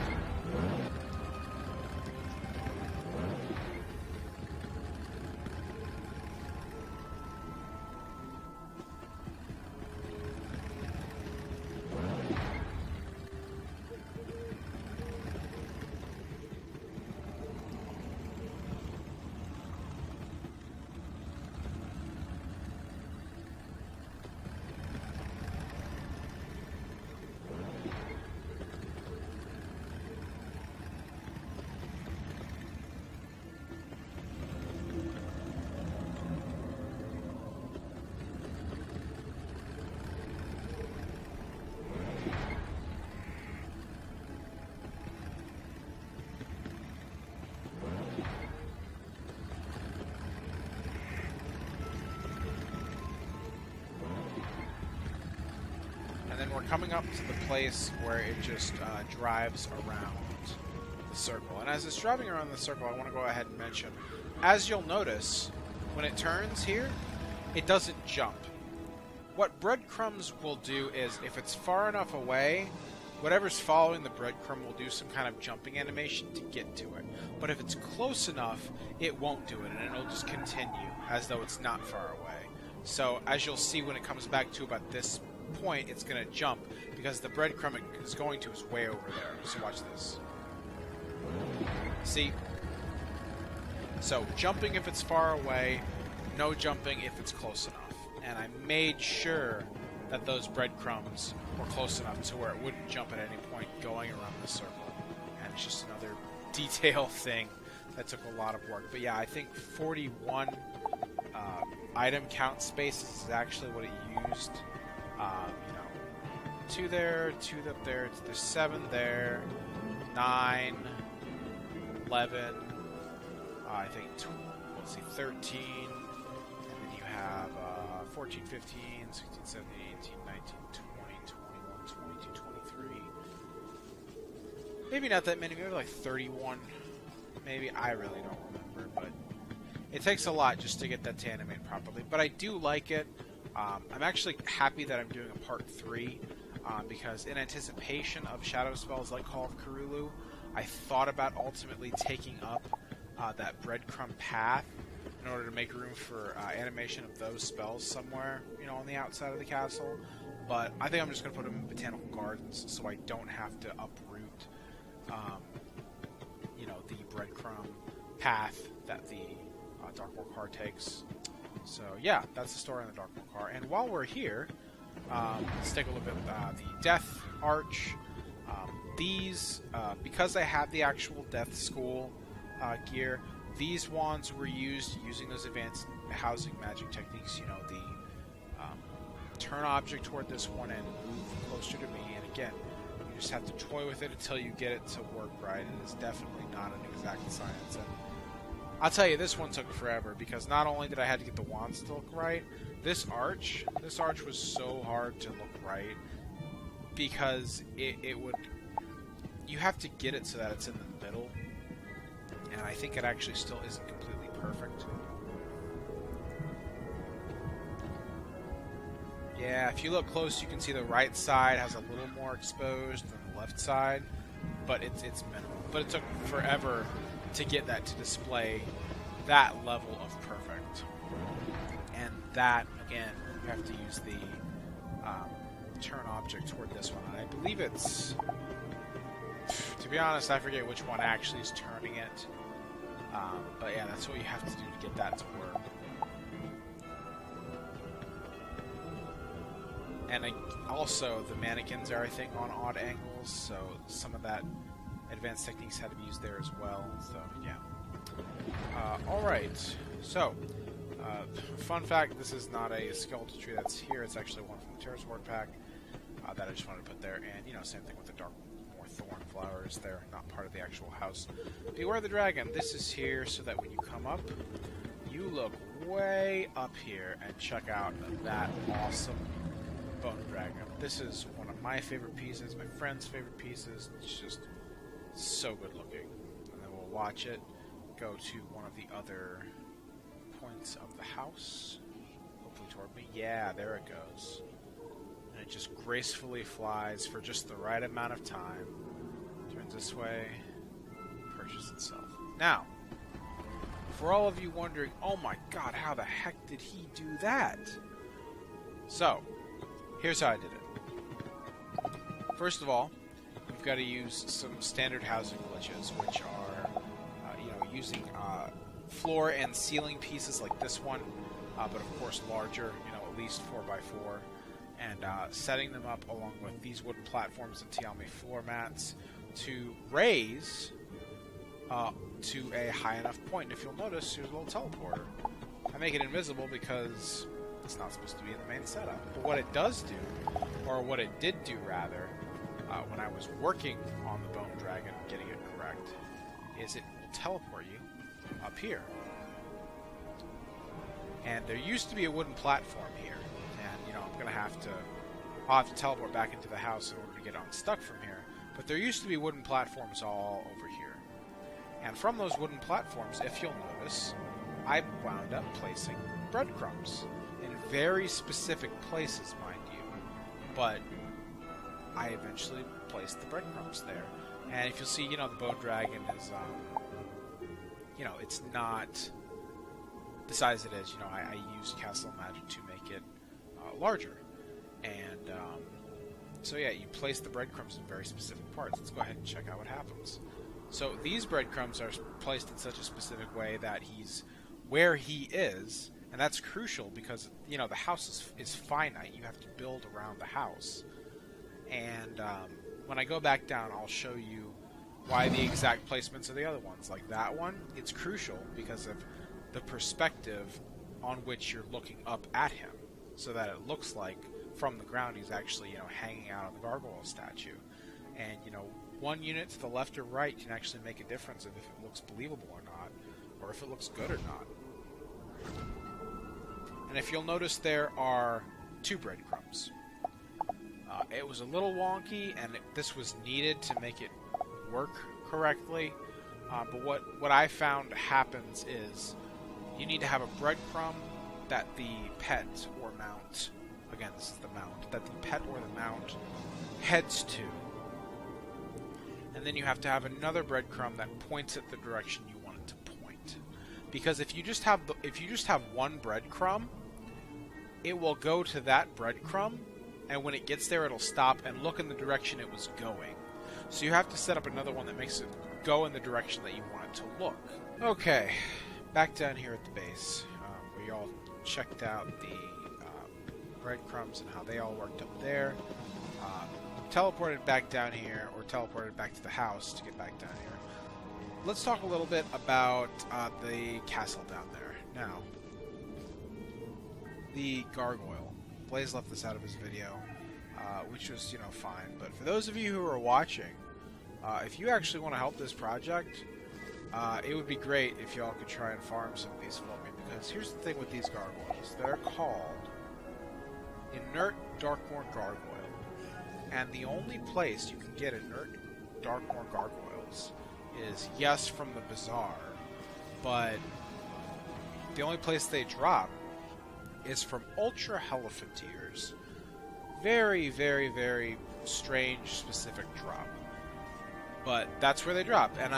we're coming up to the place where it just drives around the circle. And as it's driving around the circle, I want to go ahead and mention, as you'll notice, when it turns here, it doesn't jump. What breadcrumbs will do is, if it's far enough away, whatever's following the breadcrumb will do some kind of jumping animation to get to it. But if it's close enough, it won't do it, and it'll just continue as though it's not far away. So, as you'll see when it comes back to about this point, it's going to jump, because the breadcrumb it is going to is way over there. So watch this. See? So, jumping if it's far away, no jumping if it's close enough. And I made sure that those breadcrumbs were close enough to where it wouldn't jump at any point going around the circle. And it's just another detail thing that took a lot of work. But yeah, I think 41 item count spaces is actually what it used. 2 there, 2 up there, there's 7 there, 9, 11, I think, let's see, 13, and then you have 14, 15, 16, 17, 18, 19, 20, 21, 22, 23. Maybe not that many, maybe like 31. Maybe, I really don't remember, but it takes a lot just to get that to animate properly. But I do like it. I'm actually happy that I'm doing a part 3, because in anticipation of shadow spells like Call of Cthulhu, I thought about ultimately taking up that breadcrumb path in order to make room for animation of those spells somewhere, on the outside of the castle. But I think I'm just going to put them in botanical gardens so I don't have to uproot, the breadcrumb path that the Darkmoor car takes. So yeah, that's the story on the Darkmoor car. And while we're here, let's take a look at the Death Arch. These, because I have the actual Death School gear, these wands were used using those advanced housing magic techniques, the turn object toward this one and move closer to me, and again, you just have to toy with it until you get it to work right. It is definitely not an exact science, and I'll tell you, this one took forever, because not only did I have to get the wands to look right, this arch was so hard to look right, because it would, you have to get it so that it's in the middle, and I think it actually still isn't completely perfect. Yeah, if you look close, you can see the right side has a little more exposed than the left side, but it's minimal. But it took forever to get that to display that level of perfect. And that, again, you have to use the turn object toward this one. And I believe it's, to be honest, I forget which one actually is turning it. But yeah, that's what you have to do to get that to work. And also, the mannequins are, I think, on odd angles, so some of that advanced techniques had to be used there as well. So, yeah. Alright, so, fun fact, this is not a skeletal tree that's here, it's actually one from the Terrace Ward pack that I just wanted to put there. And, same thing with the Darkmoor thorn flowers, they're not part of the actual house. Beware the dragon, this is here so that when you come up, you look way up here and check out that awesome bone dragon. This is one of my favorite pieces, my friend's favorite pieces. It's just so good looking. And then we'll watch it go to one of the other points of the house. Hopefully toward me. Yeah, there it goes. And it just gracefully flies for just the right amount of time. Turns this way. Perches itself. Now, for all of you wondering, oh my god, how the heck did he do that? So, here's how I did it. First of all, we've got to use some standard housing glitches, which are, using floor and ceiling pieces like this one, but of course larger, at least 4x4, and setting them up along with these wooden platforms and Tiami floor mats to raise to a high enough point. And if you'll notice, here's a little teleporter. I make it invisible because it's not supposed to be in the main setup. But what it does do, or what it did do rather, when I was working on the Bone Dragon, getting it correct, is it will teleport you up here. And there used to be a wooden platform here, and I'm going to have to I'll have to teleport back into the house in order to get unstuck from here. But there used to be wooden platforms all over here. And from those wooden platforms, if you'll notice, I wound up placing breadcrumbs in very specific places, mind you. But I eventually placed the breadcrumbs there. And if you'll see, the bone dragon is, it's not the size it is. I used Castle Magic to make it larger. And, so yeah, you place the breadcrumbs in very specific parts. Let's go ahead and check out what happens. So these breadcrumbs are placed in such a specific way that he's where he is, and that's crucial because, the house is finite. You have to build around the house. And when I go back down, I'll show you why the exact placements of the other ones. Like that one, it's crucial because of the perspective on which you're looking up at him, so that it looks like from the ground he's actually, hanging out on the gargoyle statue. And, one unit to the left or right can actually make a difference of if it looks believable or not, or if it looks good or not. And if you'll notice, there are 2 breadcrumbs. It was a little wonky, and this was needed to make it work correctly. But what I found happens is you need to have a breadcrumb that the pet or mount, again this is the mount, that the pet or the mount heads to. And then you have to have another breadcrumb that points it the direction you want it to point. Because if you just have one breadcrumb, it will go to that breadcrumb, and when it gets there, it'll stop and look in the direction it was going. So you have to set up another one that makes it go in the direction that you want it to look. Okay, back down here at the base, we all checked out the breadcrumbs and how they all worked up there. Teleported back down here, or teleported back to the house to get back down here. Let's talk a little bit about the castle down there. Now, the gargoyle. Blaze left this out of his video, which was, fine. But for those of you who are watching, if you actually want to help this project, it would be great if y'all could try and farm some of these for me. Because here's the thing with these gargoyles. They're called Inert Darkmoor Gargoyle. And the only place you can get inert Darkmoor gargoyles is, yes, from the bazaar, but the only place they drop is from ultra Hierophant. Very, very, very strange, specific drop. But that's where they drop. And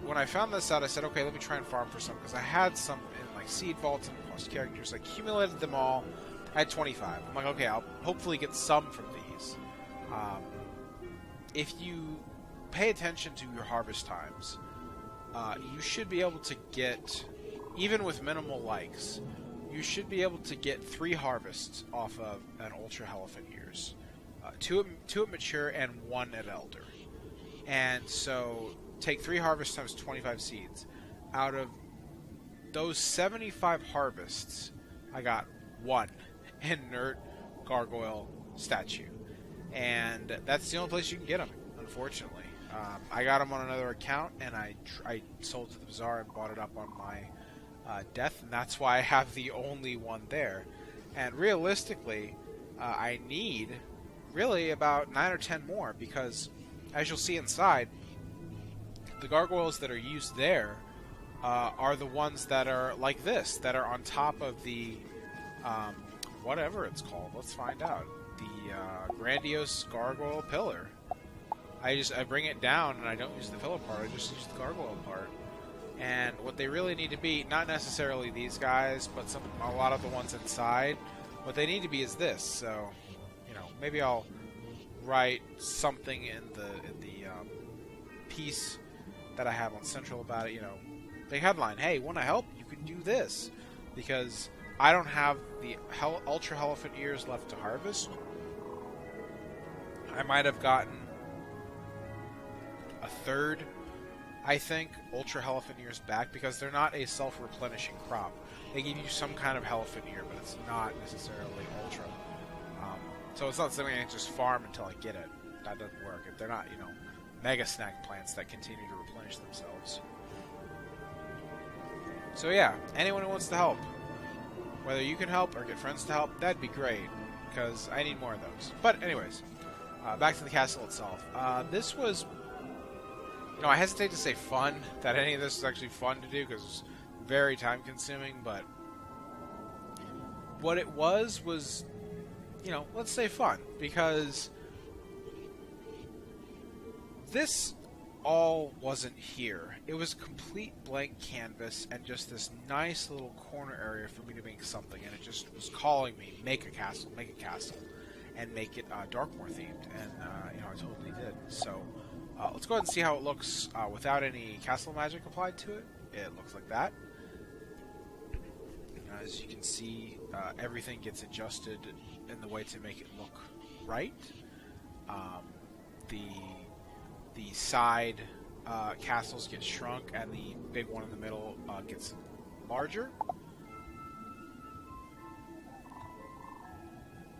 when I found this out, I said, okay, let me try and farm for some, because I had some in like seed vaults and across characters. I accumulated them all. I had 25. I'm like, okay, I'll hopefully get some from these. If you pay attention to your harvest times, you should be able to get, even with minimal likes, you should be able to get 3 harvests off of an Ultra Hierophant Years. 2 at Mature and 1 at Elder. And so, take 3 harvests times 25 seeds. Out of those 75 harvests, I got 1 inert gargoyle statue. And that's the only place you can get them, unfortunately. I got them on another account, and I sold to the bazaar and bought it up on my death, and that's why I have the only one there. And realistically, I need really about 9 or 10 more, because as you'll see inside, the gargoyles that are used there are the ones that are like this, that are on top of the whatever it's called. Let's find out. The grandiose gargoyle pillar. I bring it down and I don't use the pillar part, I just use the gargoyle part. And what they really need to be, not necessarily these guys, but a lot of the ones inside, what they need to be is this. So, maybe I'll write something in the piece that I have on Central about it. The headline, hey, want to help? You can do this, because I don't have the Ultra Hierophant Ears left to harvest. I might have gotten a third, I think, Ultra Hierophant Ears back, because they're not a self-replenishing crop. They give you some kind of Hierophant Ear, but it's not necessarily Ultra. So it's not something I can just farm until I get it. That doesn't work. If they're not, mega snack plants that continue to replenish themselves. So yeah, anyone who wants to help, whether you can help or get friends to help, that'd be great. because I need more of those. But anyways, back to the castle itself. This was, I hesitate to say fun, that any of this was actually fun to do, because it's very time-consuming, but what it was, let's say fun, because this all wasn't here. It was a complete blank canvas and just this nice little corner area for me to make something, and it just was calling me, make a castle, and make it Darkmoor themed, and I totally did. So let's go ahead and see how it looks without any castle magic applied to it. It looks like that. As you can see, everything gets adjusted in the way to make it look right. The side castles get shrunk, and the big one in the middle gets larger.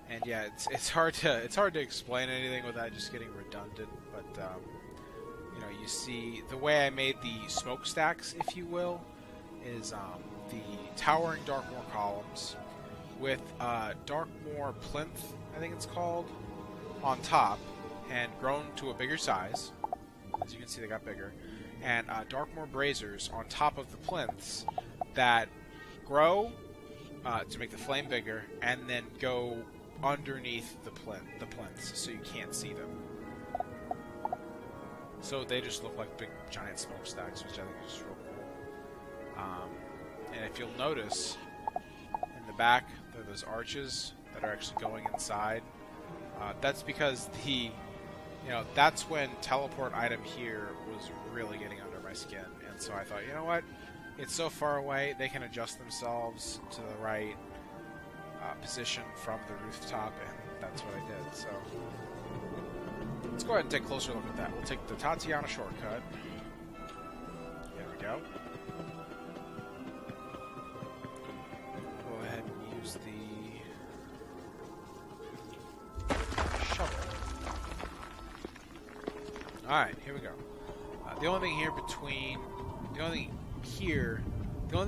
And yeah, it's hard to explain anything without just getting redundant. But you see the way I made the smokestacks, if you will, is the towering Darkmoor columns with Darkmoor plinth, I think it's called, on top, and grown to a bigger size. As you can see, they got bigger. And Darkmoor braziers on top of the plinths that grow to make the flame bigger, and then go underneath the plinths, so you can't see them. So they just look like big giant smokestacks, which I think is real cool. And if you'll notice, in the back, there are those arches that are actually going inside. That's because that's when teleport item here was really getting under my skin. And so I thought, you know what? It's so far away, they can adjust themselves to the right position from the rooftop, and that's what I did. So let's go ahead and take a closer look at that. We'll take the Tatiana shortcut. There we go. Go ahead and use the shovel. Alright, here we go. The only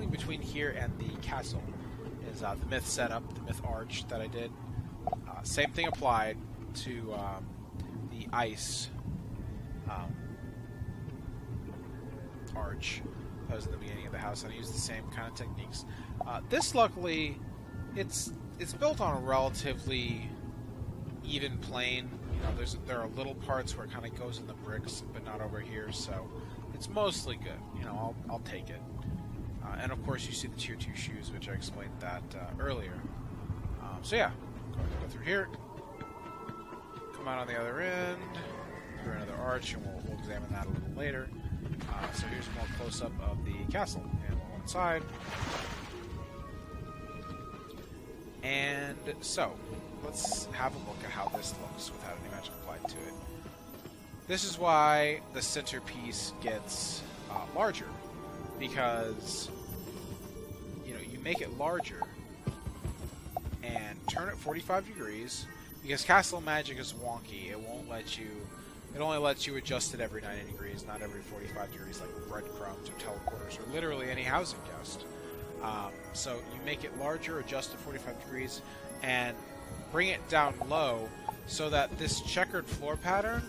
thing between here and the castle is the myth setup, the myth arch that I did. Same thing applied to the ice arch that was in the beginning of the house, and I used the same kind of techniques. This, luckily, it's built on a relatively even plane. There are little parts where it kind of goes in the bricks, but not over here, so it's mostly good. I'll take it. And of course, you see the tier 2 shoes, which I explained that earlier. So yeah, go through here, come out on the other end, through another arch, and we'll examine that a little later. So here's a more close-up of the castle, and we'll go inside. And so, let's have a look at how this looks without any magic applied to it. This is why the centerpiece gets larger, because you make it larger and turn it 45 degrees, because castle magic is wonky. It only lets you adjust it every 90 degrees, not every 45 degrees like breadcrumbs or teleporters or literally any housing guest. So you make it larger, adjust it 45 degrees, and bring it down low so that this checkered floor pattern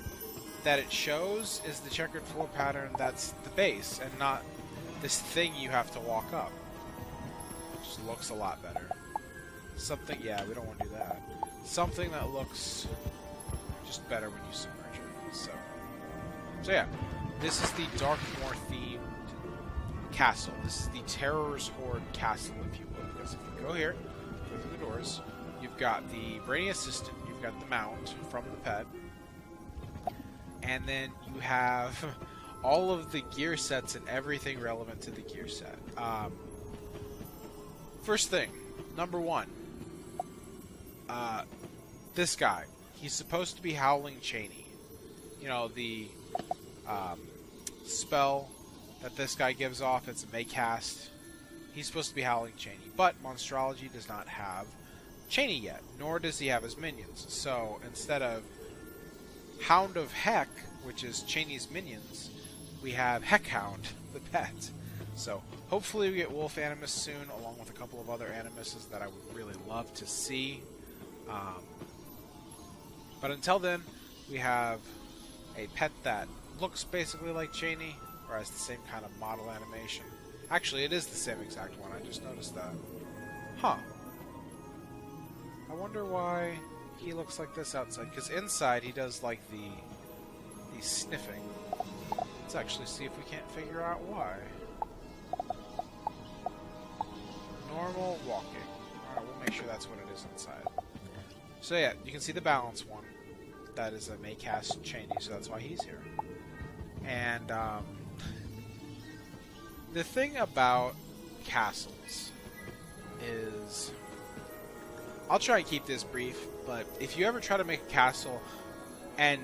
that it shows is the checkered floor pattern that's the base, and not this thing you have to walk up. It just looks a lot better. We don't want to do that. Something that looks just better when you submerge it. So yeah, this is the Darkmoor themed castle. This is the Terror's Horde castle, if you will, because if you go here, go through the doors, you've got the Brainy Assistant, you've got the mount from the pet, and then you have all of the gear sets and everything relevant to the gear set. First thing, number 1, this guy. He's supposed to be Howling Cheney. The spell that this guy gives off, it's a Maycast. He's supposed to be Howling Cheney, but Monstrology does not have Cheney yet, nor does he have his minions. So instead of Hound of Heck, which is Cheney's minions, we have Heckhound, the pet. So hopefully we get Wolf Animus soon, along with a couple of other Animuses that I would really love to see. Um, but until then, we have a pet that looks basically like Cheney, or has the same kind of model animation. Actually, it is the same exact one. I just noticed that. Huh. I wonder why he looks like this outside. Because inside, he does like the sniffing. Let's actually see if we can't figure out why. Normal walking. Alright, we'll make sure that's what it is inside. So yeah, you can see the balance one. That is a Maycast Cheney, so that's why he's here. And the thing about castles is, I'll try and keep this brief, but if you ever try to make a castle and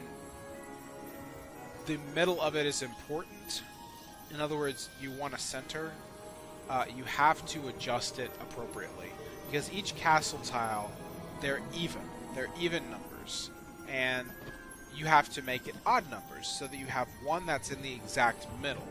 the middle of it is important, in other words, you want a center, you have to adjust it appropriately. Because each castle tile, they're even numbers. And you have to make it odd numbers so that you have one that's in the exact middle.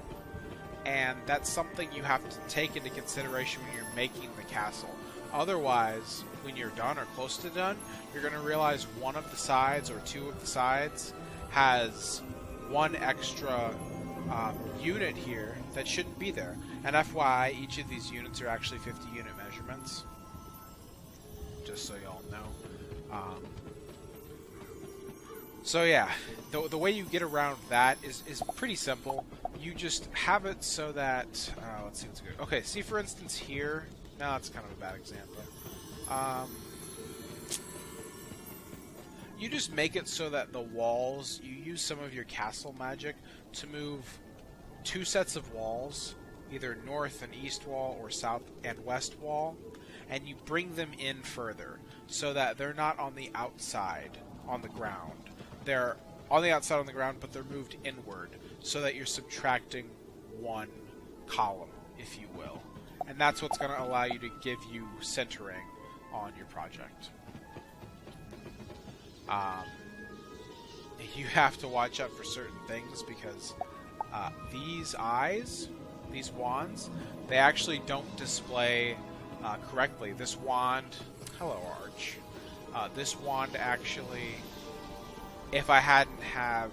And that's something you have to take into consideration when you're making the castle. Otherwise, when you're done or close to done, you're going to realize one of the sides or two of the sides has one extra unit here that shouldn't be there. And FYI, each of these units are actually 50 unit measurements. Just so y'all know. So yeah, the way you get around that is pretty simple. You just have it so that... let's see what's good. Okay, see for instance here... No, that's kind of a bad example. You just make it so that the walls... You use some of your castle magic to move two sets of walls, either north and east wall or south and west wall, and you bring them in further so that they're not on the outside on the ground. They're on the outside on the ground, but they're moved inward so that you're subtracting one column, if you will. And that's what's going to allow you to give you centering on your project. You have to watch out for certain things because these eyes, these wands, they actually don't display correctly. This wand, hello Arch, this wand actually, if I hadn't have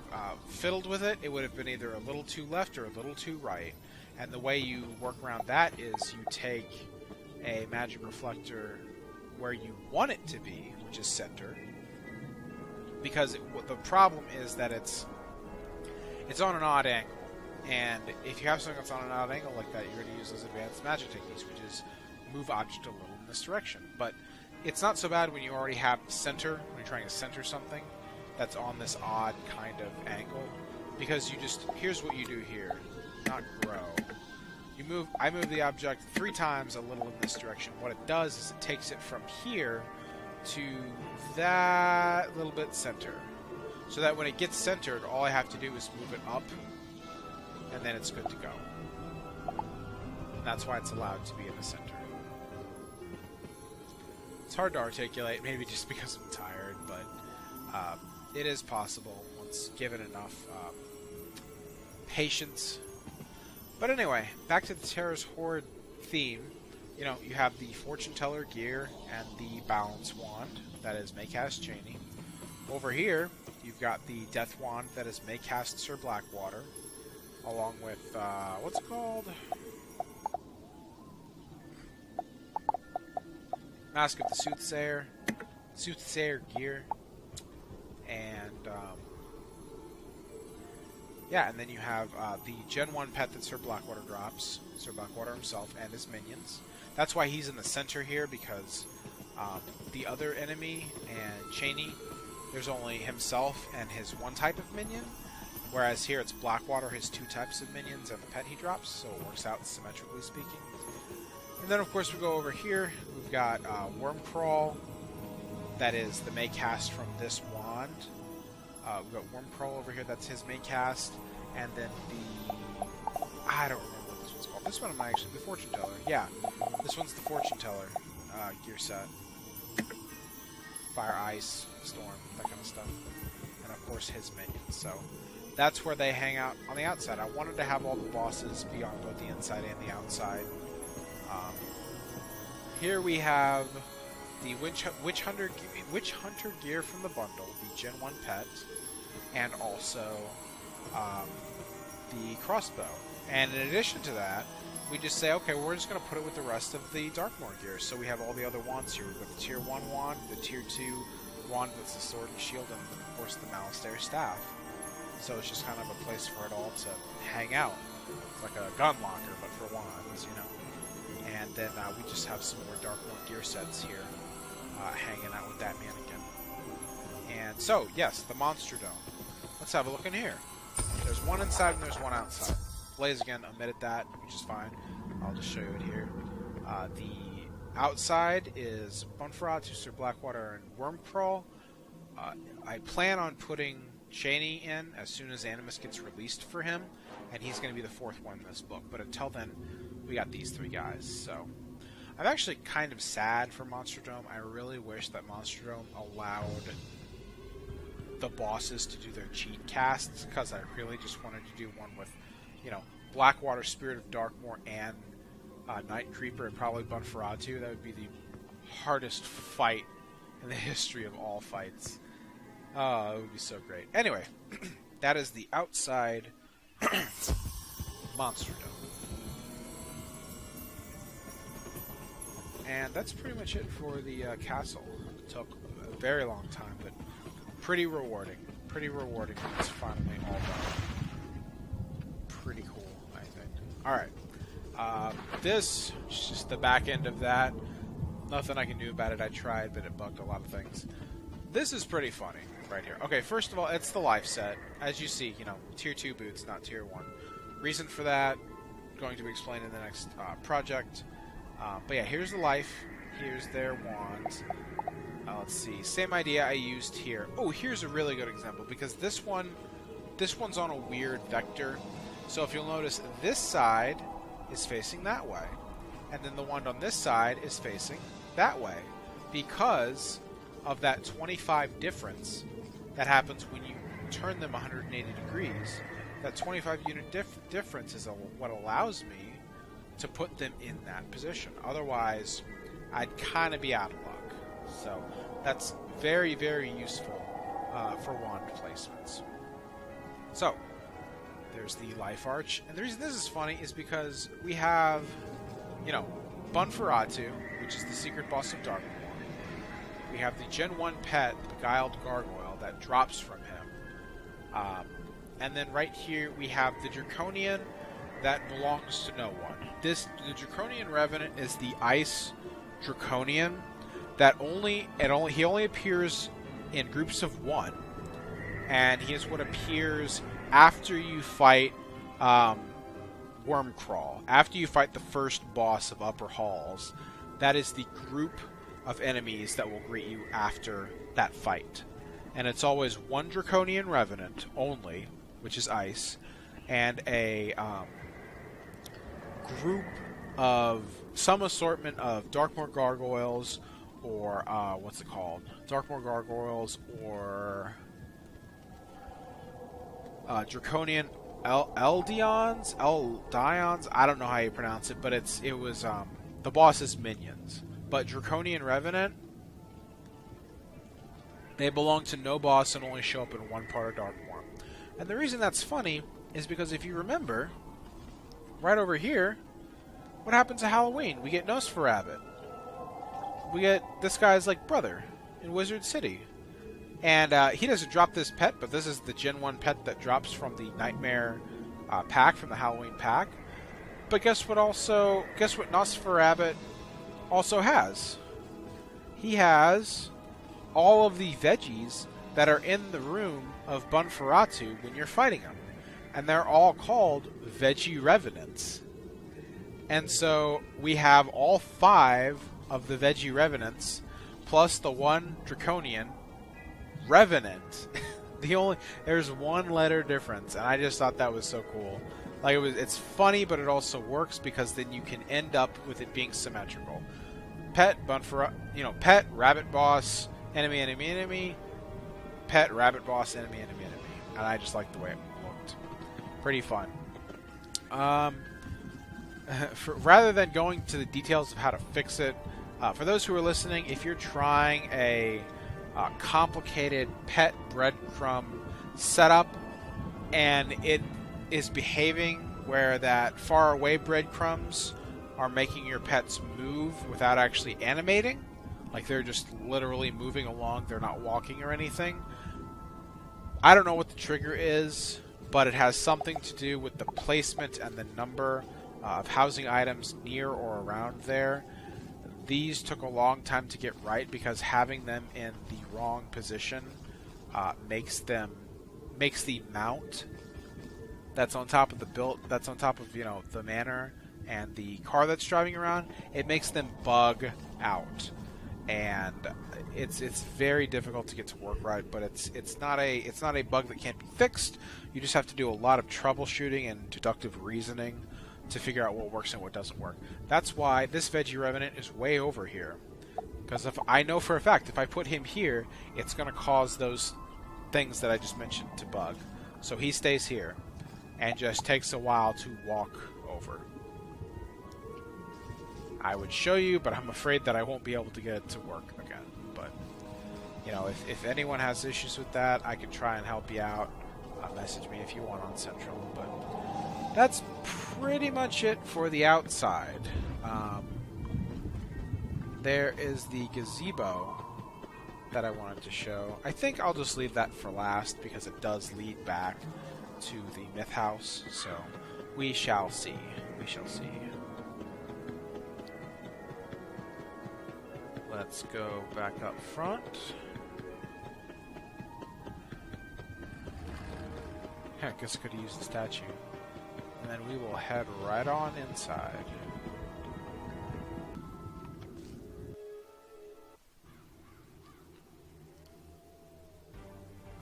fiddled with it, it would have been either a little too left or a little too right. And the way you work around that is you take a magic reflector where you want it to be, which is center. Because the problem is that it's on an odd angle. And if you have something that's on an odd angle like that, you're going to use those advanced magic techniques, which is move object a little in this direction. But it's not so bad when you already have center, when you're trying to center something that's on this odd kind of angle. Because you just, here's what you do here, not grow. I move the object 3 times a little in this direction. What it does is it takes it from here to that little bit center. So that when it gets centered, all I have to do is move it up, and then it's good to go. And that's why it's allowed to be in the center. It's hard to articulate, maybe just because I'm tired, but it is possible once given enough patience. But anyway, back to the Terror's Horde theme. You know, you have the Fortune Teller gear and the Balance Wand, that is Maycast Cheney. Over here, you've got the Death Wand, that is Maycast Sir Blackwater, along with, what's it called? Mask of the Soothsayer gear, and, yeah, and then you have the Gen 1 pet that Sir Blackwater drops, Sir Blackwater himself and his minions. That's why he's in the center here, because the other enemy and Cheney, there's only himself and his one type of minion, whereas here it's Blackwater, his 2 types of minions, and the pet he drops, so it works out symmetrically speaking. And then, of course, we go over here. We've got Wormcrawl, that is the Maycast from this wand. We've got Wormcrawl over here, that's his Maycast. And then the... I don't remember what this one's called. This one might actually be the Fortune Teller. Yeah, this one's the Fortune Teller gear set. Fire, Ice, Storm, that kind of stuff. And, of course, his minions. So, that's where they hang out on the outside. I wanted to have all the bosses be on both the inside and the outside. Here we have the Witch Hunter gear from the bundle, the Gen 1 pet, and also the crossbow. And in addition to that, we just say, okay, we're just going to put it with the rest of the Darkmoor gear. So we have all the other wands here. We've got the Tier 1 wand, the Tier 2 wand that's the sword and shield, and of course the Malastare staff. So it's just kind of a place for it all to hang out. It's like a gun locker, but for wands, you know. And then we just have some more Darkmoor gear sets here, hanging out with that mannequin. And so, yes, the Monster Dome. Let's have a look in here. There's one inside and there's one outside. Blaze again omitted that, which is fine. I'll just show you it here. The outside is Bunferatu, Sir Blackwater, and Wormcrawl. I plan on putting Cheney in as soon as Animus gets released for him, and he's going to be the fourth one in this book. But until then, we got these three guys. So I'm actually kind of sad for Monster Dome. I really wish that Monster Dome allowed the bosses to do their cheat casts, because I really just wanted to do one with, you know, Blackwater, Spirit of Darkmoor, and Night Creeper, and probably Bunferatu. That would be the hardest fight in the history of all fights. Oh, it would be so great. Anyway, that is the outside Monster Dome. And that's pretty much it for the castle. It took a very long time, but pretty rewarding. Pretty rewarding when it's finally all done. Pretty cool, I think. Alright. This is just the back end of that. Nothing I can do about it. I tried, but it bugged a lot of things. This is pretty funny right here. Okay, first of all, it's the life set. As you see, you know, Tier 2 boots, not Tier 1. Reason for that, going to be explained in the next project. But yeah, here's the life. Here's their wands. Let's see. Same idea I used here. Oh, here's a really good example, because this one's on a weird vector. So if you'll notice, this side is facing that way, and then the wand on this side is facing that way, because of that 25 difference that happens when you turn them 180 degrees. That 25 unit difference is what allows me to put them in that position. Otherwise, I'd kind of be out of luck. So that's very, very useful for wand placements. So there's the Life Arch. And the reason this is funny is because we have, you know, Bunferatu, which is the secret boss of Darkmoor. We have the Gen 1 pet, the Beguiled Gargoyle, that drops from him. And then right here we have the Draconian that belongs to no one. The Draconian Revenant is the Ice Draconian that he only appears in groups of one, and he is what appears after you fight Wormcrawl. After you fight the first boss of Upper Halls, that is the group of enemies that will greet you after that fight. And it's always one Draconian Revenant only, which is ice, and a group of some assortment of Darkmoor Gargoyles, or what's it called? Darkmoor Gargoyles, or Draconian Eldions? I don't know how you pronounce it, but it was the boss's minions. But Draconian Revenant, they belong to no boss and only show up in one part of Darkmoor. And the reason that's funny is because if you remember, right over here, what happens to Halloween? We get Nosferatu. We get this guy's like brother in Wizard City. And he doesn't drop this pet, but this is the Gen 1 pet that drops from the Nightmare pack, from the Halloween pack. But guess what Nosferatu also has? He has all of the veggies that are in the room of Bunferatu when you're fighting him. And they're all called Veggie Revenants. And so we have all 5 of the Veggie Revenants, plus the one Draconian Revenant. There's one letter difference, and I just thought that was so cool. Like it's funny, but it also works because then you can end up with it being symmetrical. Pet pet rabbit boss, enemy, pet rabbit boss, enemy, and I just like the way it looked. Pretty fun. Rather than going to the details of how to fix it, For those who are listening, if you're trying a complicated pet breadcrumb setup and it is behaving where that far away breadcrumbs are making your pets move without actually animating, like they're just literally moving along, they're not walking or anything, I don't know what the trigger is, but it has something to do with the placement and the number of housing items near or around there. These took a long time to get right because having them in the wrong position makes the mount that's on top of the manor and the car that's driving around, it makes them bug out, and it's very difficult to get to work right. But it's not a bug that can't be fixed. You just have to do a lot of troubleshooting and deductive reasoning to figure out what works and what doesn't work. That's why this veggie revenant is way over here, because if I know for a fact if I put him here, it's going to cause those things that I just mentioned to bug. So he stays here and just takes a while to walk over. I would show you, but I'm afraid that I won't be able to get it to work again. But, you know, if anyone has issues with that, I can try and help you out. Message me if you want on Central. But that's pretty much it for the outside. There is the gazebo that I wanted to show. I think I'll just leave that for last because it does lead back to the myth house. So we shall see. We shall see. Let's go back up front. I guess I could have used the statue. And then we will head right on inside.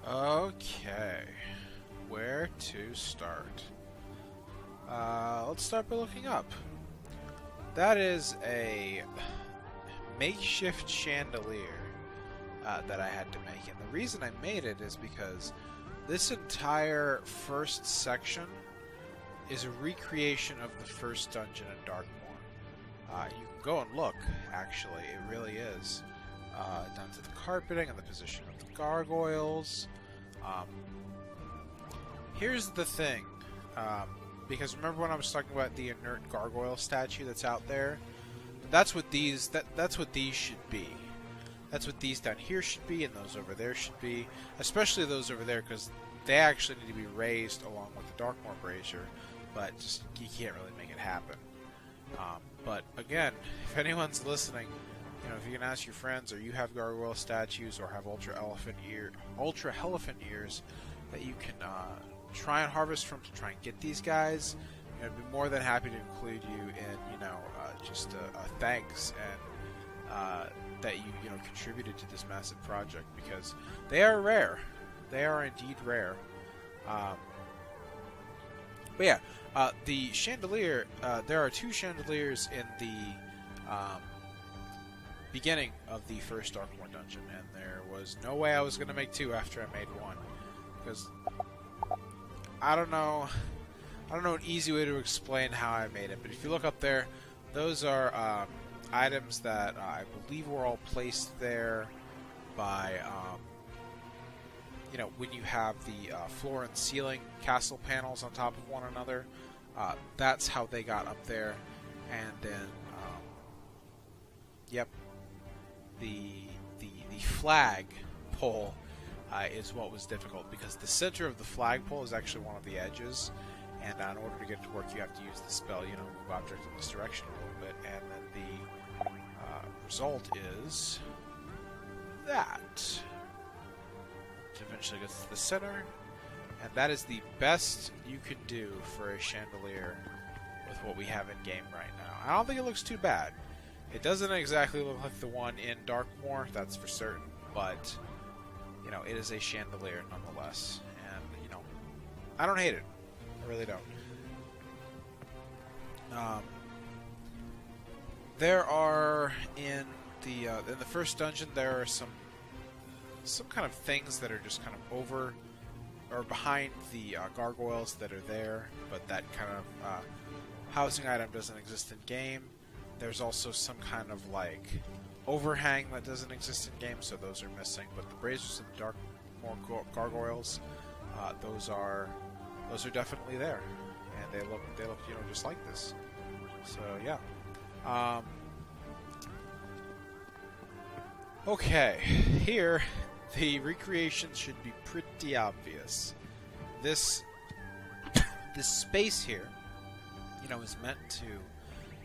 Okay. Where to start? Let's start by looking up. That is a makeshift chandelier that I had to make. And the reason I made it is because this entire first section is a recreation of the first dungeon in Darkmoor. You can go and look, actually. It really is. Down to the carpeting and the position of the gargoyles. Here's the thing. Because remember when I was talking about the inert gargoyle statue that's out there? That's what these should be. That's what these down here should be, and those over there should be. Especially those over there, because they actually need to be raised along with the Darkmoor brazier, but just you can't really make it happen. But again, if anyone's listening, you know, if you can ask your friends, or you have gargoyle statues, or have ultra elephant ears that you can try and harvest from to try and get these guys, you know, I'd be more than happy to include you in, you know, just a thanks and that you know contributed to this massive project, because they are rare. They are indeed rare. But yeah, the chandelier. There are two chandeliers in the beginning of the first Darkmoor dungeon, and there was no way I was going to make two after I made one, because I don't know an easy way to explain how I made it. But if you look up there, those are items that I believe were all placed there by you know, when you have the floor and ceiling castle panels on top of one another. That's how they got up there. And then yep, the flag pole is what was difficult, because the center of the flagpole is actually one of the edges, and in order to get it to work, you have to use the spell, you know, move object in this direction a little bit, and then the result is that it eventually gets to the center, and that is the best you can do for a chandelier with what we have in game right now. I don't think it looks too bad. It doesn't exactly look like the one in Darkmoor, that's for certain, but you know, it is a chandelier nonetheless, and you know, I don't hate it. I really don't. There are in the first dungeon, there are some kind of things that are just kind of over or behind the gargoyles that are there, but that kind of housing item doesn't exist in game. There's also some kind of like overhang that doesn't exist in game, so those are missing. But the braziers and the Darkmoor gargoyles, those are definitely there, and they look just like this. So yeah. Okay, here the recreations should be pretty obvious. This space here, is meant to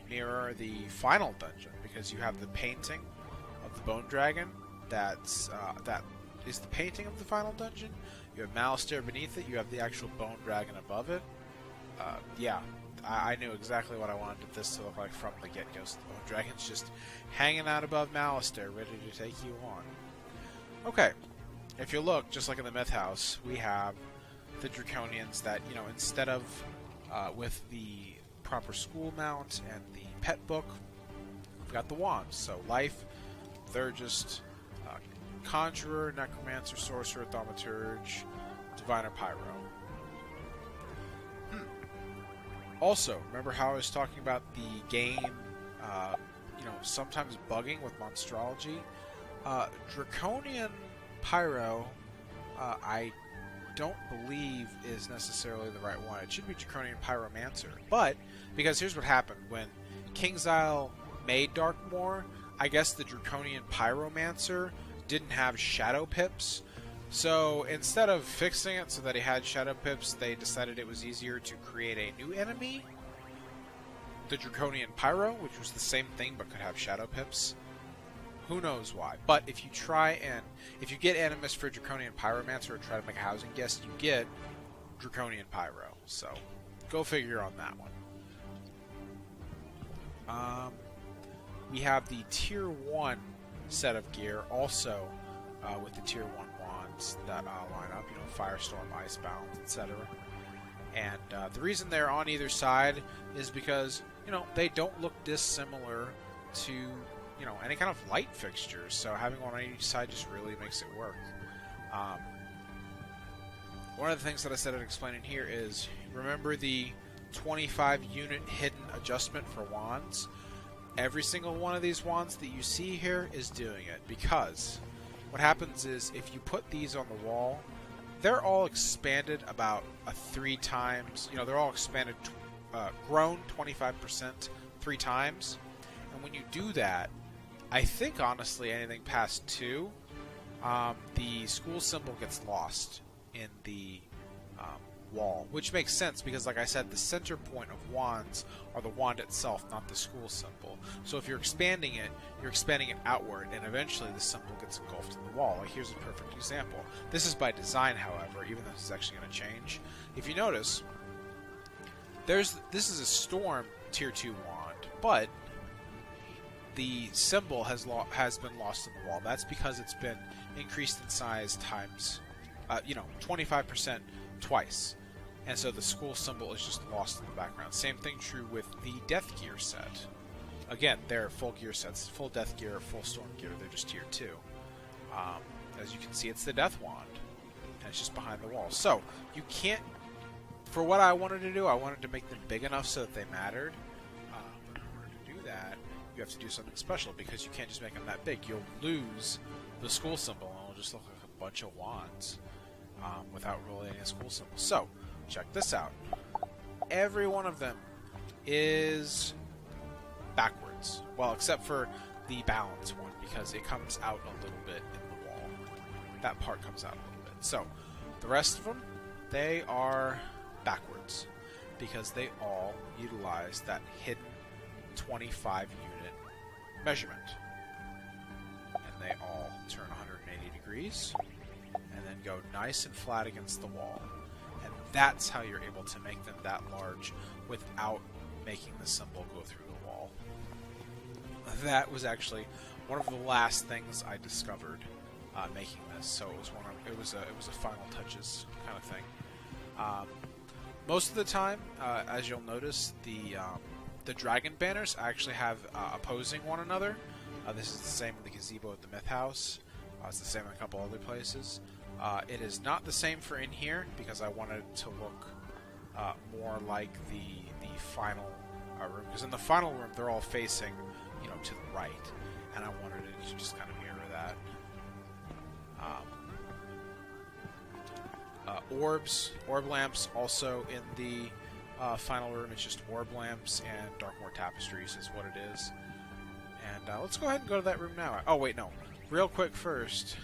mirror the final dungeon, because you have the painting of the bone dragon that is the painting of the final dungeon. You have Malistaire beneath it. You have the actual bone dragon above it. Yeah, I knew exactly what I wanted this to look like from the get-go. So the bone dragon's just hanging out above Malistaire, ready to take you on. Okay, if you look, just like in the Myth House, we have the Draconians that, instead of with the proper school mount and the pet book, we've got the wands. So life, they're just conjurer, necromancer, sorcerer, thaumaturge, diviner, pyro. Also, remember how I was talking about the game, sometimes bugging with monstrology? Draconian pyro, I don't believe is necessarily the right one. It should be Draconian Pyromancer. But, because here's what happened. When Kingsisle made Darkmoor, I guess the Draconian Pyromancer didn't have shadow pips. So, instead of fixing it so that he had shadow pips, they decided it was easier to create a new enemy, the Draconian Pyro, which was the same thing but could have shadow pips. Who knows why? But if you if you get Animus for Draconian Pyromancer or try to make a housing guest, you get Draconian Pyro. So, go figure on that one. We have the Tier 1 set of gear, also with the Tier 1 wands that line up, Firestorm, Icebound, etc. And the reason they're on either side is because, they don't look dissimilar to any kind of light fixtures, so having one on each side just really makes it work. One of the things that I said I'd explain in here is, remember the 25 unit hidden adjustment for wands? Every single one of these wands that you see here is doing it, because what happens is, if you put these on the wall, they're all expanded about 3 times, they're all expanded, grown 25% 3 times, and when you do that, I think, honestly, anything past 2, the school symbol gets lost in the wall, which makes sense because, like I said, the center point of wands are the wand itself, not the school symbol. So if you're expanding it outward, and eventually the symbol gets engulfed in the wall. Like, here's a perfect example. This is by design, however, even though this is actually going to change. If you notice, this is a Storm Tier 2 wand, but the symbol has been lost in the wall. That's because it's been increased in size times, 25% twice. And so the school symbol is just lost in the background. Same thing true with the Death Gear set. Again, they're full gear sets, full Death Gear, full Storm Gear, they're just Tier 2. As you can see, it's the Death Wand, and it's just behind the wall. So, you can't, for what I wanted to do, I wanted to make them big enough so that they mattered. But in order to do that, you have to do something special, because you can't just make them that big. You'll lose the school symbol, and it'll just look like a bunch of wands without really any school symbol. So, check this out. Every one of them is backwards. Well, except for the balance one, because it comes out a little bit in the wall. That part comes out a little bit. So, the rest of them, they are backwards, because they all utilize that hidden 25 unit measurement. And they all turn 180 degrees, and then go nice and flat against the wall. And that's how you're able to make them that large without making the symbol go through the wall. That was actually one of the last things I discovered making this. So it was a final touches kind of thing. Most of the time, as you'll notice, the dragon banners actually have opposing one another. This is the same in the gazebo at the Myth House. It's the same in a couple other places. It is not the same for in here, because I wanted it to look more like the final room, because in the final room they're all facing, you know, to the right, and I wanted it to just kind of mirror that. Orb lamps also in the final room. It's just orb lamps, and Darkmoor tapestries is what it is. And let's go ahead and go to that room now. Oh wait, no. Real quick first,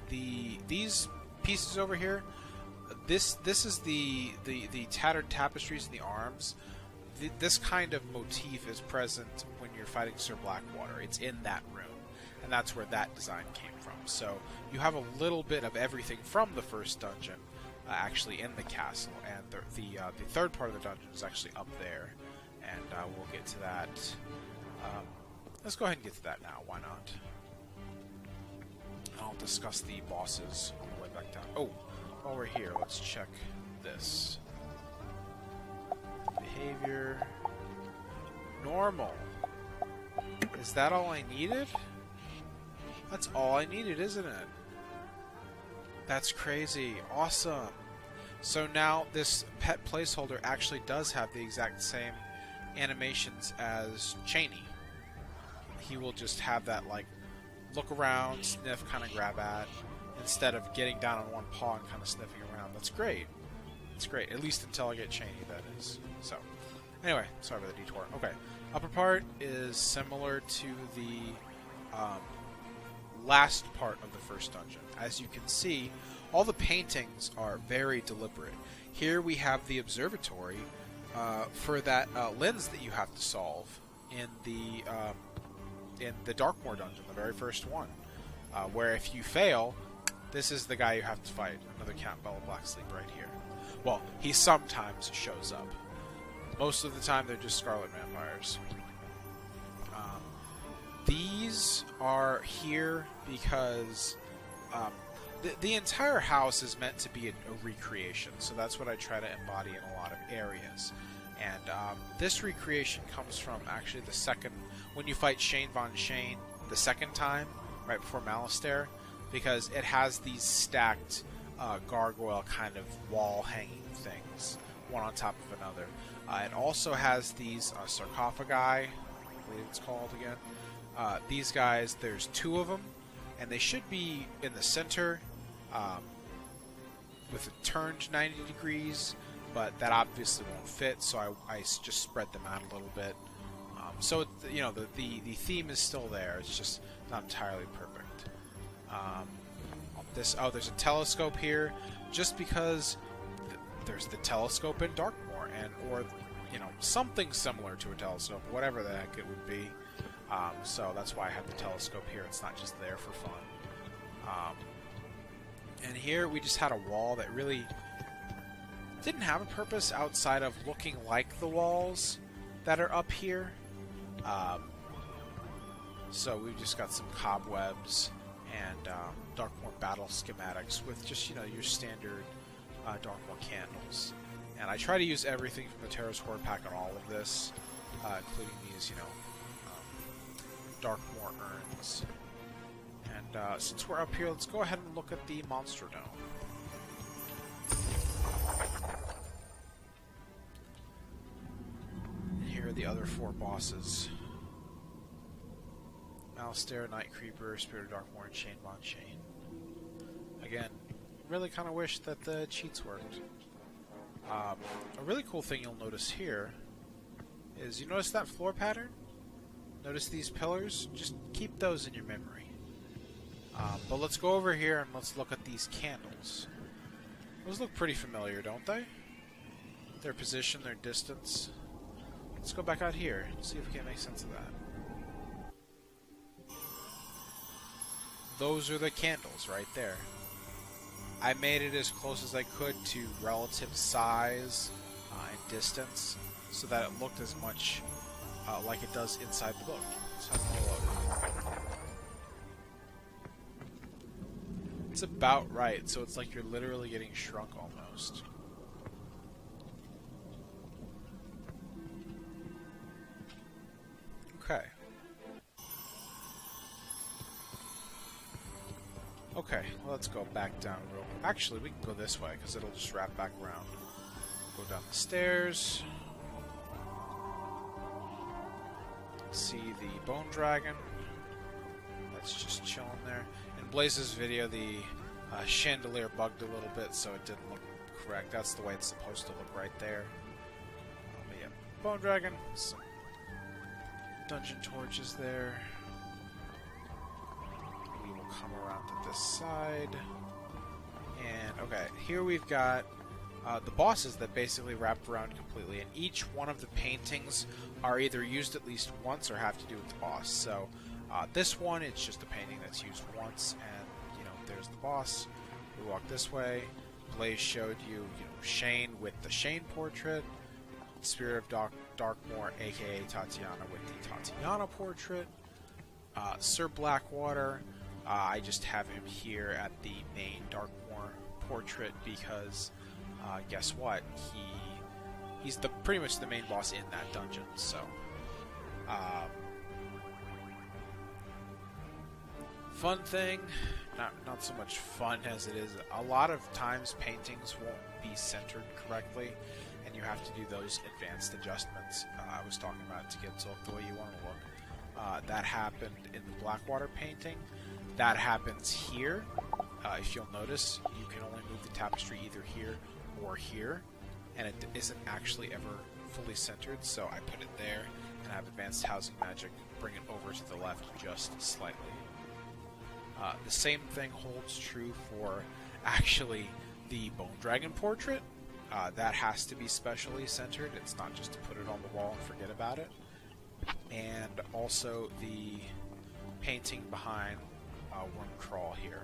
these pieces over here. This is the tattered tapestries in the arms. This kind of motif is present when you're fighting Sir Blackwater. It's in that room, and that's where that design came from. So you have a little bit of everything from the first dungeon actually in the castle, and the third part of the dungeon is actually up there, and we'll get to that. Let's go ahead and get to that now. Why not? I'll discuss the bosses on the way back down. Oh, while we're here, let's check this. Behavior. Normal. Is that all I needed? That's all I needed, isn't it? That's crazy. Awesome. So now this pet placeholder actually does have the exact same animations as Cheney. He will just have that, like, look around, sniff, kind of grab at, instead of getting down on one paw and kind of sniffing around. That's great. It's great. At least until I get Cheney, that is. So, anyway, sorry for the detour. Okay. Upper part is similar to the last part of the first dungeon. As you can see, all the paintings are very deliberate. Here we have the observatory for that lens that you have to solve in the Darkmoor dungeon, the very first one, where if you fail, this is the guy you have to fight. Another Count Bella Blacksleep right here. Well, he sometimes shows up. Most of the time, they're just Scarlet Vampires. These are here because the entire house is meant to be a recreation, so that's what I try to embody in a lot of areas. And this recreation comes from actually the second, when you fight Shane Von Shane the second time, right before Malistaire, because it has these stacked gargoyle kind of wall hanging things, one on top of another. It also has these sarcophagi, I believe it's called again. These guys, there's two of them, and they should be in the center with it turned 90 degrees, but that obviously won't fit, so I just spread them out a little bit. So you know, the theme is still there. It's just not entirely perfect. There's a telescope here, just because there's the telescope in Darkmoor, or you know, something similar to a telescope, whatever the heck it would be. So that's why I have the telescope here. It's not just there for fun. And here we just had a wall that really didn't have a purpose outside of looking like the walls that are up here. So we've just got some cobwebs and Darkmoor battle schematics with just, you know, your standard Darkmoor candles. And I try to use everything from the Terror's Horde pack on all of this, including these, you know, Darkmoor urns. And since we're up here, let's go ahead and look at the Monster Dome. And here are the other four bosses. Malistaire, Night Creeper, Spirit of Darkmoor, and Shane Von Shane. Again, really kind of wish that the cheats worked. A really cool thing you'll notice here is, you notice that floor pattern? Notice these pillars? Just keep those in your memory. But let's go over here and let's look at these candles. Those look pretty familiar, don't they? Their position, their distance. Let's go back out here and see if we can make sense of that. Those are the candles right there. I made it as close as I could to relative size and distance so that it looked as much like it does inside the book. Let's have a look. It's about right, so it's like you're literally getting shrunk almost. Okay. Okay, well, let's go back down real quick. Actually, we can go this way, because it'll just wrap back around. Go down the stairs. see the bone dragon. That's just chilling there. In Blaze's video, the chandelier bugged a little bit, so it didn't look correct. That's the way it's supposed to look right there. But yeah, bone dragon, some dungeon torches there. We will come around to this side. And, okay, here we've got the bosses that basically wrap around completely, and each one of the paintings are either used at least once or have to do with the boss. So, this one, it's just a painting that's used once, and, you know, there's the boss. We walk this way. Blaze showed you, Shane with the Shane portrait, Spirit of Darkmoor, aka Tatiana, with the Tatiana portrait, Sir Blackwater. I just have him here at the main Darkmoor portrait because, guess what? He's pretty much the main boss in that dungeon. So, fun thing, not so much fun as it is. A lot of times paintings won't be centered correctly, and you have to do those advanced adjustments I was talking about to get to look the way you want to look. That happened in the Blackwater painting. That happens here. If you'll notice, you can only move the tapestry either here or here, and it isn't actually ever fully centered, so I put it there, and I have advanced housing magic, bring it over to the left just slightly. The same thing holds true for actually the Bone Dragon portrait. That has to be specially centered. It's not just to put it on the wall and forget about it. And also the painting behind Wormcrawl here.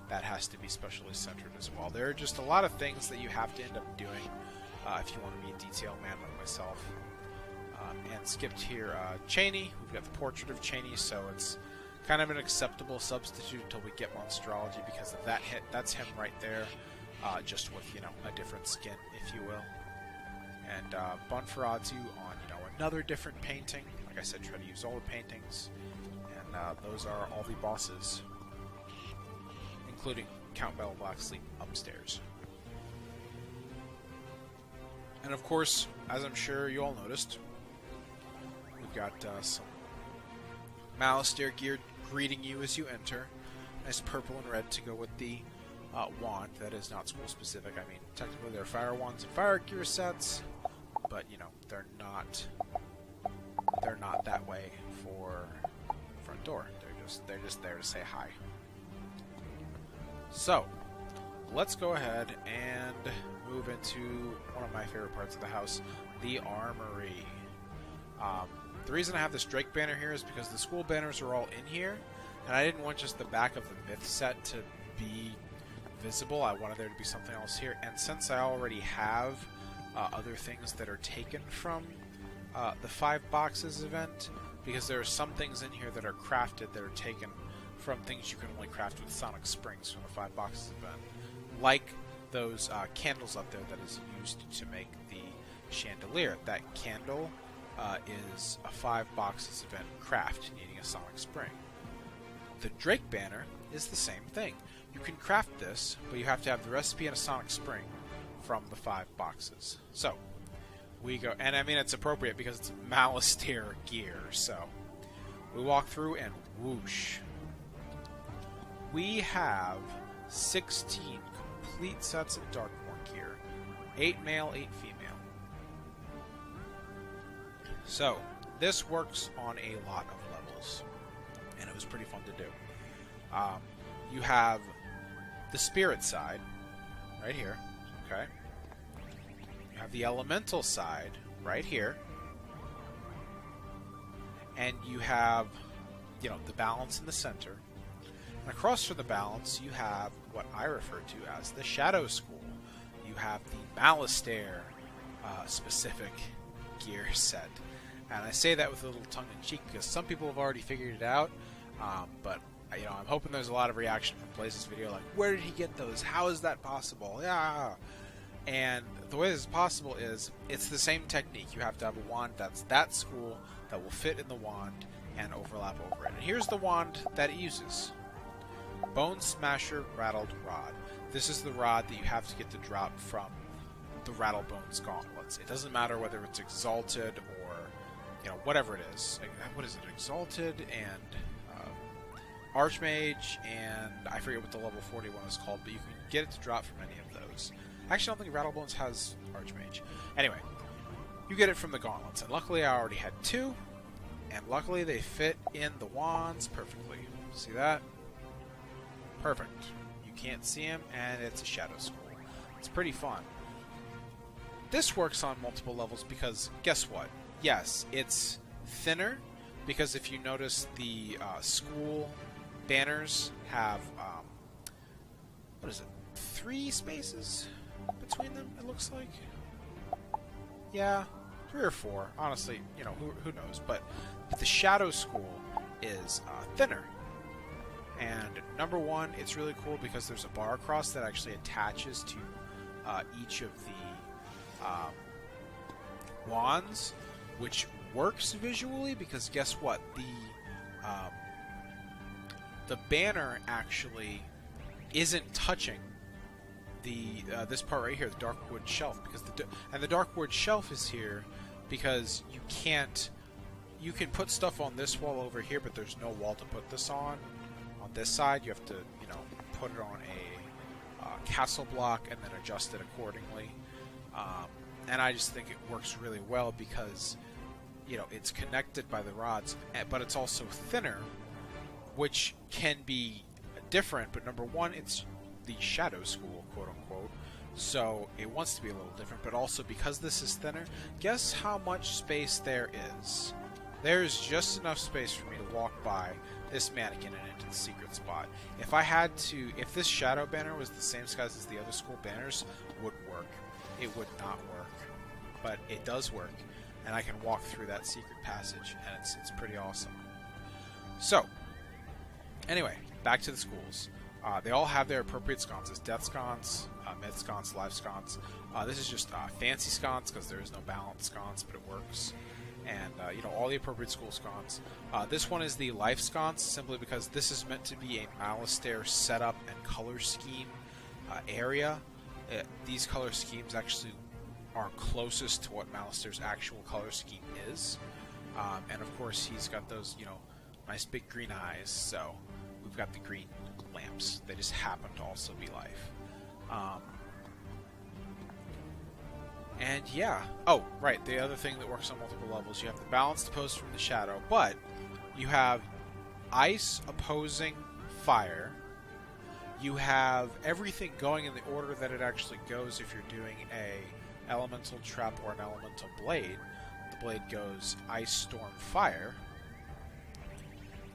That has to be specially centered as well. There are just a lot of things that you have to end up doing if you want to be a detail man like myself. And skipped here, Cheney. We've got the portrait of Cheney, so it's kind of an acceptable substitute until we get Monstrology, because of that hit, that's him right there, just with, a different skin, if you will. And Bonferatu on, another different painting. Like I said, try to use all the paintings. And those are all the bosses, including Count Battle Blacksleep upstairs. And of course, as I'm sure you all noticed, we've got some Malistaire gear greeting you as you enter. Nice purple and red to go with the wand. That is not school specific. I mean, technically they're fire wands and fire gear sets, but they're not that way for front door. They're just there to say hi. So, let's go ahead and move into one of my favorite parts of the house, the armory. The reason I have this Drake banner here is because the school banners are all in here, and I didn't want just the back of the myth set to be visible. I wanted there to be something else here, and since I already have other things that are taken from the 5 boxes event, because there are some things in here that are crafted that are taken from things you can only craft with Sonic Springs from the 5 boxes event, like those candles up there that is used to make the chandelier. That candle is a 5 boxes event craft needing a Sonic Spring. The Drake banner is the same thing. You can craft this, but you have to have the recipe and a Sonic Spring from the 5 boxes. So, we go, and I mean it's appropriate because it's Malistaire gear, so we walk through and whoosh. We have 16 complete sets of Darkmoor gear. 8 male, 8 female. So, this works on a lot of levels, and it was pretty fun to do. You have the spirit side, right here, okay? You have the elemental side, right here. And you have, the balance in the center. And across from the balance, you have what I refer to as the Shadow School. You have the Malistaire specific gear set. And I say that with a little tongue-in-cheek because some people have already figured it out, but I'm hoping there's a lot of reaction from Blaze's video, like, where did he get those? How is that possible? Yeah. And the way this is possible is, it's the same technique. You have to have a wand that's that school that will fit in the wand and overlap over it. And here's the wand that it uses. Bone Smasher Rattled Rod. This is the rod that you have to get to drop from the Rattlebones gauntlets. It doesn't matter whether it's exalted or whatever it is. Like, what is it? Exalted and Archmage, and I forget what the level 41 is called, but you can get it to drop from any of those. Actually, I don't think Rattlebones has Archmage. Anyway, you get it from the gauntlets, and luckily I already had 2, and luckily they fit in the wands perfectly. See that? Perfect. You can't see them, and it's a Shadow School. It's pretty fun. This works on multiple levels because, guess what? Yes, it's thinner, because if you notice, the school banners have, what is it, 3 spaces between them, it looks like? Yeah, 3 or 4. Honestly, who knows? But the Shadow School is thinner. And number 1, it's really cool because there's a bar cross that actually attaches to each of the wands, which works visually because guess what? The banner actually isn't touching this part right here, the Darkwood Shelf, because the Darkwood Shelf is here because you can put stuff on this wall over here, but there's no wall to put this on. On this side, you have to put it on a castle block and then adjust it accordingly. And I just think it works really well because it's connected by the rods, but it's also thinner, which can be different. But number 1, it's the Shadow School, quote unquote, so it wants to be a little different. But also because this is thinner, guess how much space there is? There's just enough space for me to walk by this mannequin and into the secret spot. If this shadow banner was the same size as the other school banners, wouldn't work. It would not work, but it does work, and I can walk through that secret passage, and it's pretty awesome. So, anyway, back to the schools. They all have their appropriate sconces: death sconce, myth sconce, life sconce. This is just fancy sconce because there is no balance sconce, but it works. And all the appropriate school sconce. This one is the life sconce, simply because this is meant to be a Malastare setup and color scheme area. These color schemes actually are closest to what Malastare's actual color scheme is. And of course, he's got those, nice big green eyes. So we've got the green lamps. They just happen to also be life. And yeah. Oh, right. The other thing that works on multiple levels, you have the balanced post from the shadow, but you have ice opposing fire. You have everything going in the order that it actually goes if you're doing a elemental trap or an elemental blade. The blade goes ice, storm, fire.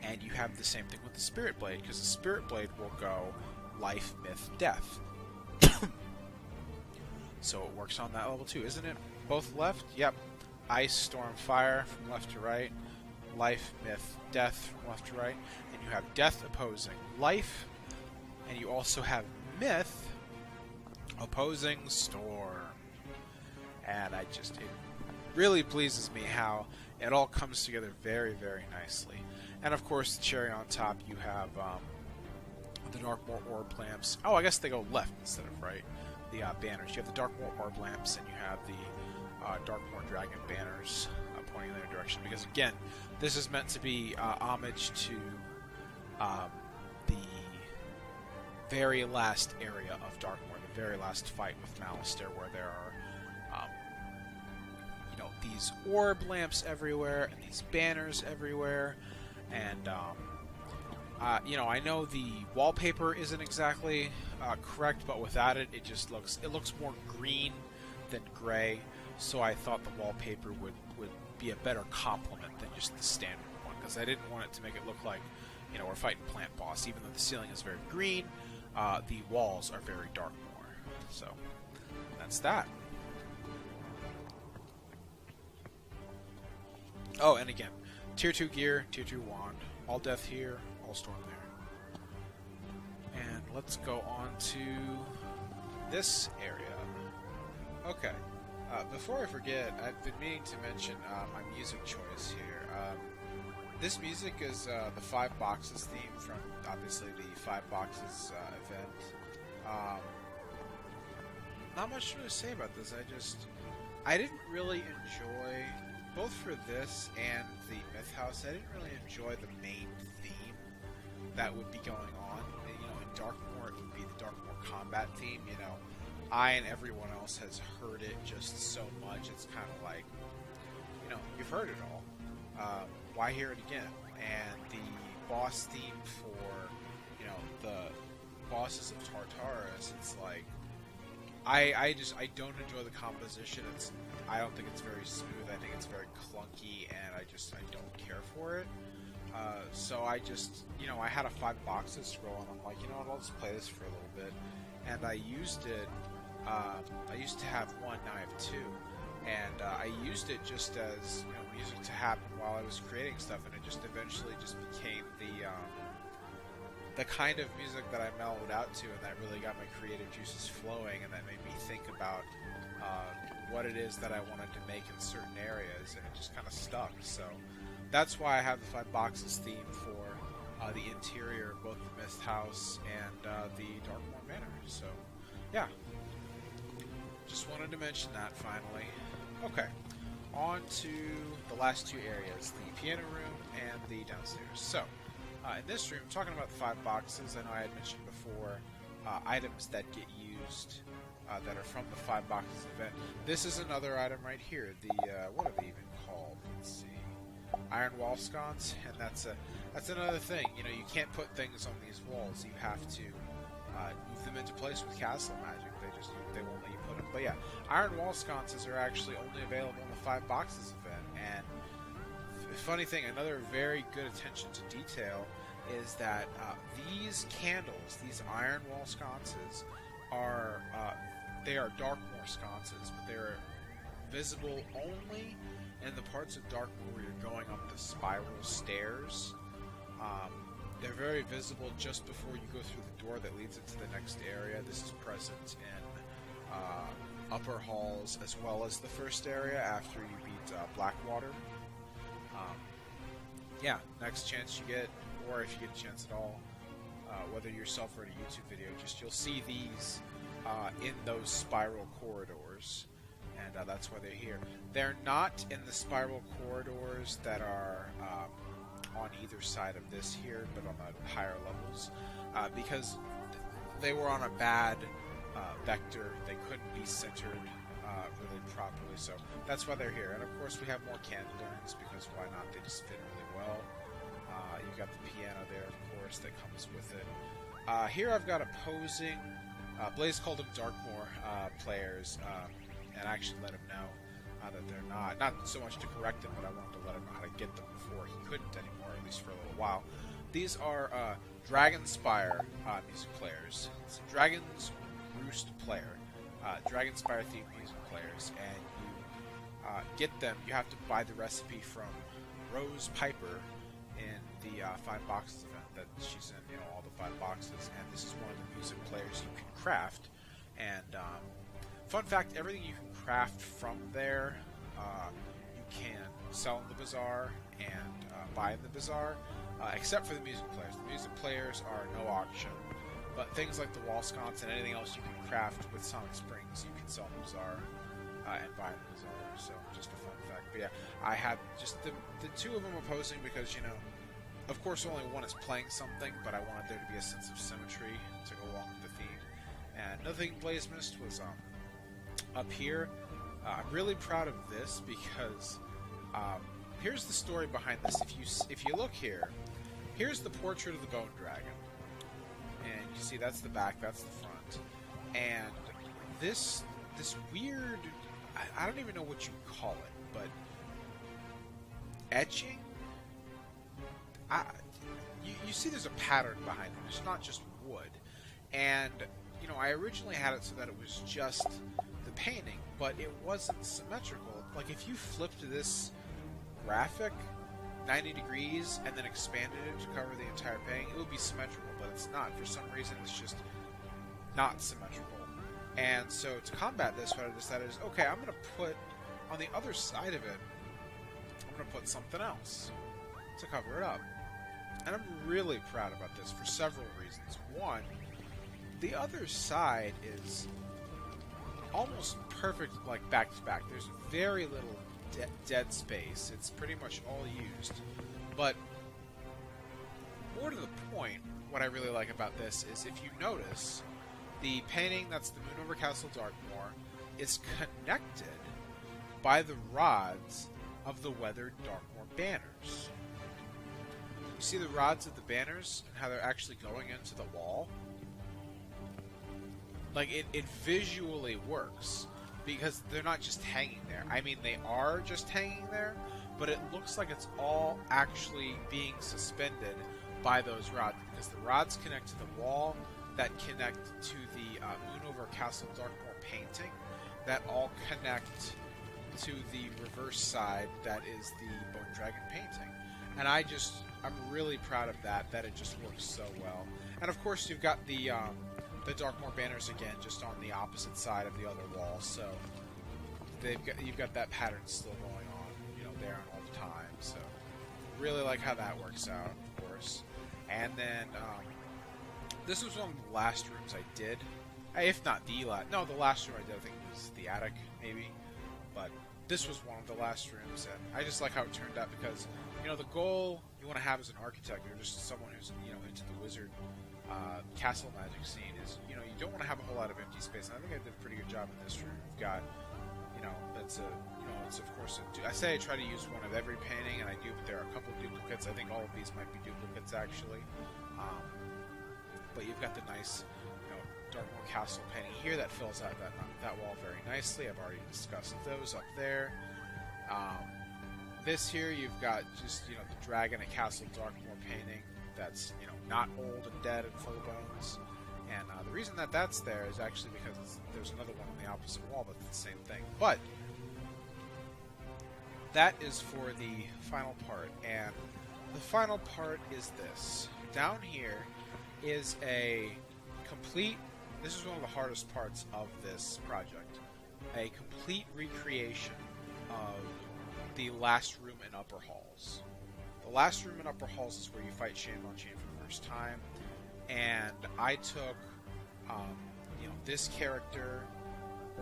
And you have the same thing with the spirit blade, because the spirit blade will go life, myth, death. So it works on that level too, isn't it? Both left? Yep. Ice, storm, fire from left to right. Life, myth, death from left to right. And you have death opposing life. And you also have myth opposing storm. And it really pleases me how it all comes together very, very nicely. And of course, the cherry on top, you have the Darkmoor orb lamps. Oh, I guess they go left instead of right. The banners. You have the Darkmoor orb lamps, and you have the Darkmoor dragon banners pointing in their direction. Because again, this is meant to be homage to the very last area of Darkmoor, the very last fight with Malastare, where there are these orb lamps everywhere and these banners everywhere. And I know the wallpaper isn't exactly correct, but without it, it looks more green than gray. So I thought the wallpaper would be a better complement than just the standard one, because I didn't want it to make it look like we're fighting Plant Boss. Even though the ceiling is very green, the walls are very Darkmoor. So that's that. Oh, and again, Tier 2 gear, Tier 2 wand, all death here, all storm there. And let's go on to this area. Okay, before I forget, I've been meaning to mention my music choice here. This music is the 5 Boxes theme from, obviously, the 5 Boxes event. Not much to say about this. I didn't really enjoy both for this and the Myth House, I didn't really enjoy the main theme that would be going on. You know, in Darkmoor, it would be the Darkmoor combat theme. You know, I and everyone else has heard it just so much. It's kind of like, you know, you've heard it all. Why hear it again? And the boss theme for, you know, the bosses of Tartarus, it's like, I don't enjoy the composition. I don't think it's very smooth. I think it's very clunky, and I don't care for it. So I just, you know, I had a 5 boxes scroll, and I'm like, you know what, I'll just play this for a little bit. And I used it, I used to have 1, now I have 2. And I used it just as, you know, music to happen while I was creating stuff, and it just eventually just became the kind of music that I mellowed out to, and that really got my creative juices flowing, and that made me think about what it is that I wanted to make in certain areas, and it just kind of stuck. So that's why I have the 5 boxes theme for the interior of both the Myth House and the Darkmoor Manor. So yeah, just wanted to mention that finally. Okay, on to the last 2 areas, the piano room and the downstairs. So in this room, talking about the 5 boxes, I know I had mentioned before items that get used that are from the 5 boxes event. This is another item right here. The what are they even called? Let's see, iron wall sconce, and that's another thing. You know, you can't put things on these walls. You have to move them into place with castle magic. They won't let you put them. But yeah, iron wall sconces are actually only available in the 5 boxes event. And the funny thing, another very good attention to detail is that these candles, these iron wall sconces, are they are Darkmoor sconces, but they're visible only in the parts of Darkmoor where you're going up the spiral stairs. They're very visible just before you go through the door that leads into the next area. This is present in upper halls as well as the first area after you beat Blackwater. Yeah, next chance you get, or if you get a chance at all, whether yourself or in a YouTube video, you'll see these in those spiral corridors, and that's why they're here. They're not in the spiral corridors that are on either side of this here, but on the higher levels, because they were on a bad vector. They couldn't be centered really properly, so that's why they're here. And of course we have more candlelines, because why not? They just fit really well. You've got the piano there, of course, that comes with it. Here I've got opposing Blaze called them Darkmoor players, and I actually let him know that they're not so much to correct him, but I wanted to let him know how to get them before he couldn't anymore, at least for a little while. These are Dragonspire music players. It's a Dragon's Roost player, Dragonspire themed music players, and you get them. You have to buy the recipe from Rose Piper in the 5 boxes event that she's in, you know, all the 5 boxes, and this is one of the music players you can craft. And fun fact, everything you can craft from there you can sell in the bazaar and buy in the bazaar, except for the music players. The music players are no auction, but things like the wall sconce and anything else you can craft with Sonic Springs, you can sell in the bazaar and buy in the bazaar. So just a fun fact. But yeah, I had just the 2 of them opposing because, you know, of course only one is playing something, but I wanted there to be a sense of symmetry to go along with the theme. And another thing Blaze missed was up here. I'm really proud of this because here's the story behind this. If you look here, here's the portrait of the Bone Dragon, and you see that's the back, that's the front, and this weird, I don't even know what you call it, but etching. You see there's a pattern behind it. It's not just wood, and you know, I originally had it so that it was just the painting, but it wasn't symmetrical. Like if you flipped this graphic 90 degrees and then expanded it to cover the entire painting, it would be symmetrical, but it's not. For some reason, it's just not symmetrical. And so to combat this, what I decided is, okay, I'm going to put, on the other side of it, I'm going to put something else to cover it up. And I'm really proud about this for several reasons. One, the other side is almost perfect, like back to back. There's very little dead space. It's pretty much all used. But more to the point, what I really like about this is if you notice, the painting that's the moon over Castle Darkmoor is connected by the rods of the weathered Darkmoor banners. You see the rods of the banners and how they're actually going into the wall? Like, it visually works, because they're not just hanging there. I mean, they are just hanging there, but it looks like it's all actually being suspended by those rods, because the rods connect to the wall, that connect to the moon over Castle Darkmoor painting, that all connect to the reverse side, that is the Bone Dragon painting. And I'm really proud of that it just works so well. And of course you've got the Darkmoor banners again, just on the opposite side of the other wall, so you've got that pattern still going on, there all the time. So really like how that works out, of course. And then this was one of the last rooms I did, if not the last. No, the last room I did, I think, was the attic, maybe. But this was one of the last rooms, and I just like how it turned out, because the goal you want to have as an architect, or just someone who's into the wizard castle magic scene, is you don't want to have a whole lot of empty space. And I think I did a pretty good job in this room. We've got it's of course I say I try to use one of every painting, and I do, but there are a couple of duplicates. I think all of these might be duplicates actually. But you've got the nice Darkmoor Castle painting here that fills out that wall very nicely. I've already discussed those up there. This here, you've got just the dragon at Castle Darkmoor painting that's not old and dead and full of bones. And the reason that's there is actually because there's another one on the opposite wall that's the same thing. But that is for the final part, and the final part is this. Down here is a complete, this is one of the hardest parts of this project, a complete recreation of the last room in Upper Halls. The last room in Upper Halls is where you fight Shane Von Chain for the first time, and I took this character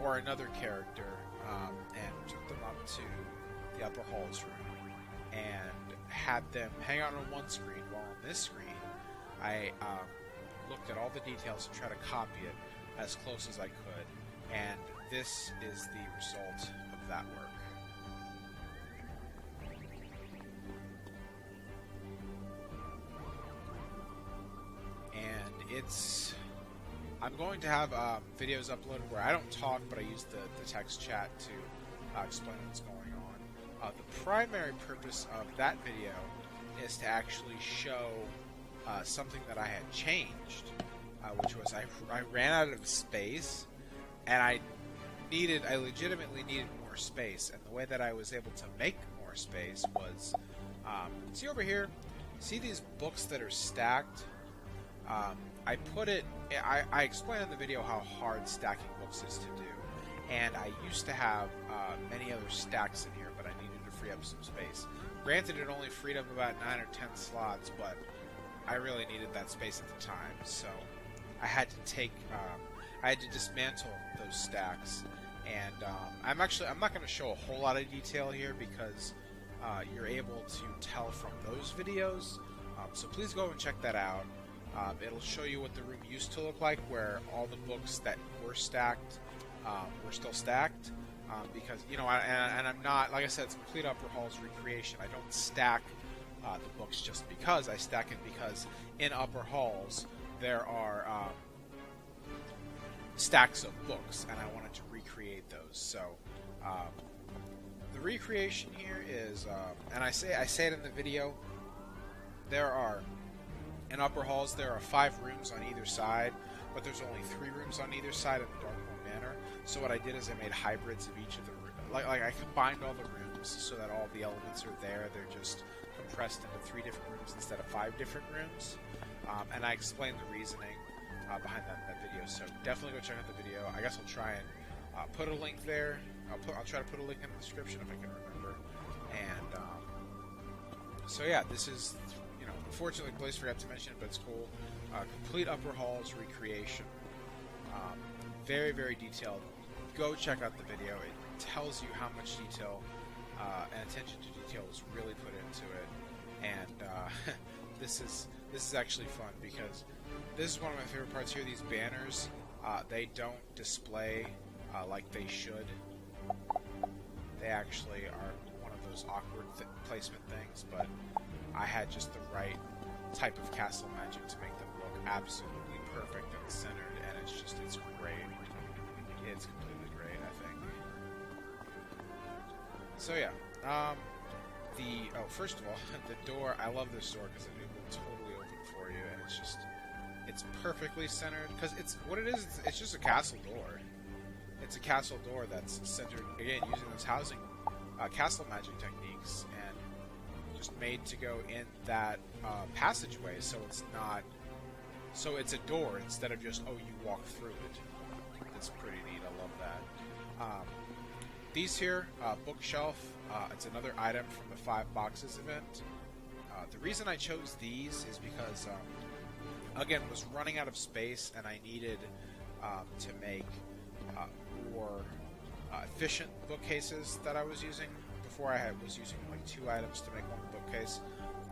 or another character and took them up to the Upper Halls room and had them hang out on one screen, while on this screen I looked at all the details and tried to copy it as close as I could, and this is the result of that work. And I'm going to have videos uploaded where I don't talk, but I use the text chat to explain what's going on. The primary purpose of that video is to actually show something that I had changed, which was I ran out of space, and I legitimately needed more space, and the way that I was able to make more space was, see over here, see these books that are stacked? I explained in the video how hard stacking books is to do, and I used to have many other stacks in here, but I needed to free up some space. Granted, it only freed up about 9 or 10 slots, but I really needed that space at the time, so I had to dismantle those stacks, and I'm not going to show a whole lot of detail here, because you're able to tell from those videos, so please go and check that out. It'll show you what the room used to look like, where all the books that were stacked were still stacked, because, and I'm not, like I said, it's a complete Upper Halls recreation. I don't stack the books just because. I stack it because in Upper Halls there are stacks of books, and I wanted to recreate those. So the recreation here is, and I say it in the video, in Upper Halls, there are 5 rooms on either side, but there's only 3 rooms on either side of the Darkmoor Manor. So what I did is I made hybrids of each of the rooms. Like I combined all the rooms so that all the elements are there. They're just compressed into 3 different rooms instead of 5 different rooms. And I explained the reasoning behind that video. So definitely go check out the video. I guess I'll try and put a link there. I'll try to put a link in the description if I can remember. And so yeah, this is. Unfortunately, Blaze forgot to mention it, but it's cool. Complete Upper Halls recreation. Very, very detailed. Go check out the video. It tells you how much detail and attention to detail was really put into it. And this is actually fun because this is one of my favorite parts here. These banners, they don't display like they should. They actually are one of those awkward placement things, but I had just the right type of castle magic to make them look absolutely perfect and centered, and it's great. It's completely great, I think. So yeah, first of all, the door, I love this door because it will totally open for you, and it's perfectly centered, because it's just a castle door. It's a castle door that's centered, again, using those castle magic techniques, and just made to go in that passageway, so it's a door instead of just, you walk through it. It's pretty neat, I love that. These here, bookshelf, it's another item from the 5 boxes event. The reason I chose these is because, again, was running out of space, and I needed to make more efficient bookcases that I was using. Before I was using like 2 items to make one bookcase.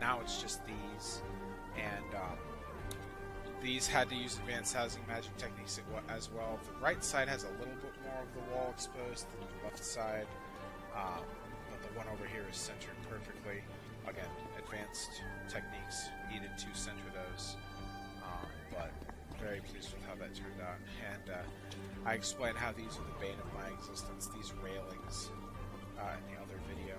Now it's just these, and these had to use advanced housing magic techniques as well. The right side has a little bit more of the wall exposed than the left side, but the one over here is centered perfectly. Again, advanced techniques needed to center those, but very pleased with how that turned out. And I explained how these are the bane of my existence, these railings, in the other video.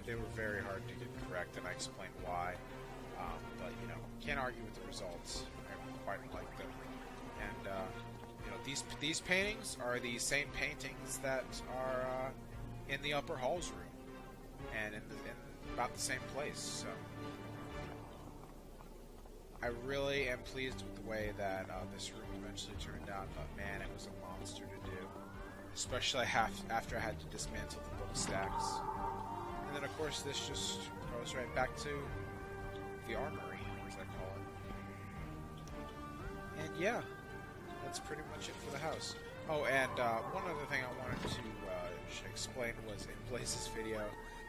They were very hard to get correct, and I explained why. But can't argue with the results. I quite like them. And these paintings are the same paintings that are in the upper halls room, and in about the same place. So I really am pleased with the way that this room eventually turned out. But man, it was a monster to do, especially after I had to dismantle the book stacks. And then of course this just goes right back to the armory, as I call it. And yeah, that's pretty much it for the house. Oh, and one other thing I wanted to explain was in Blaze's video,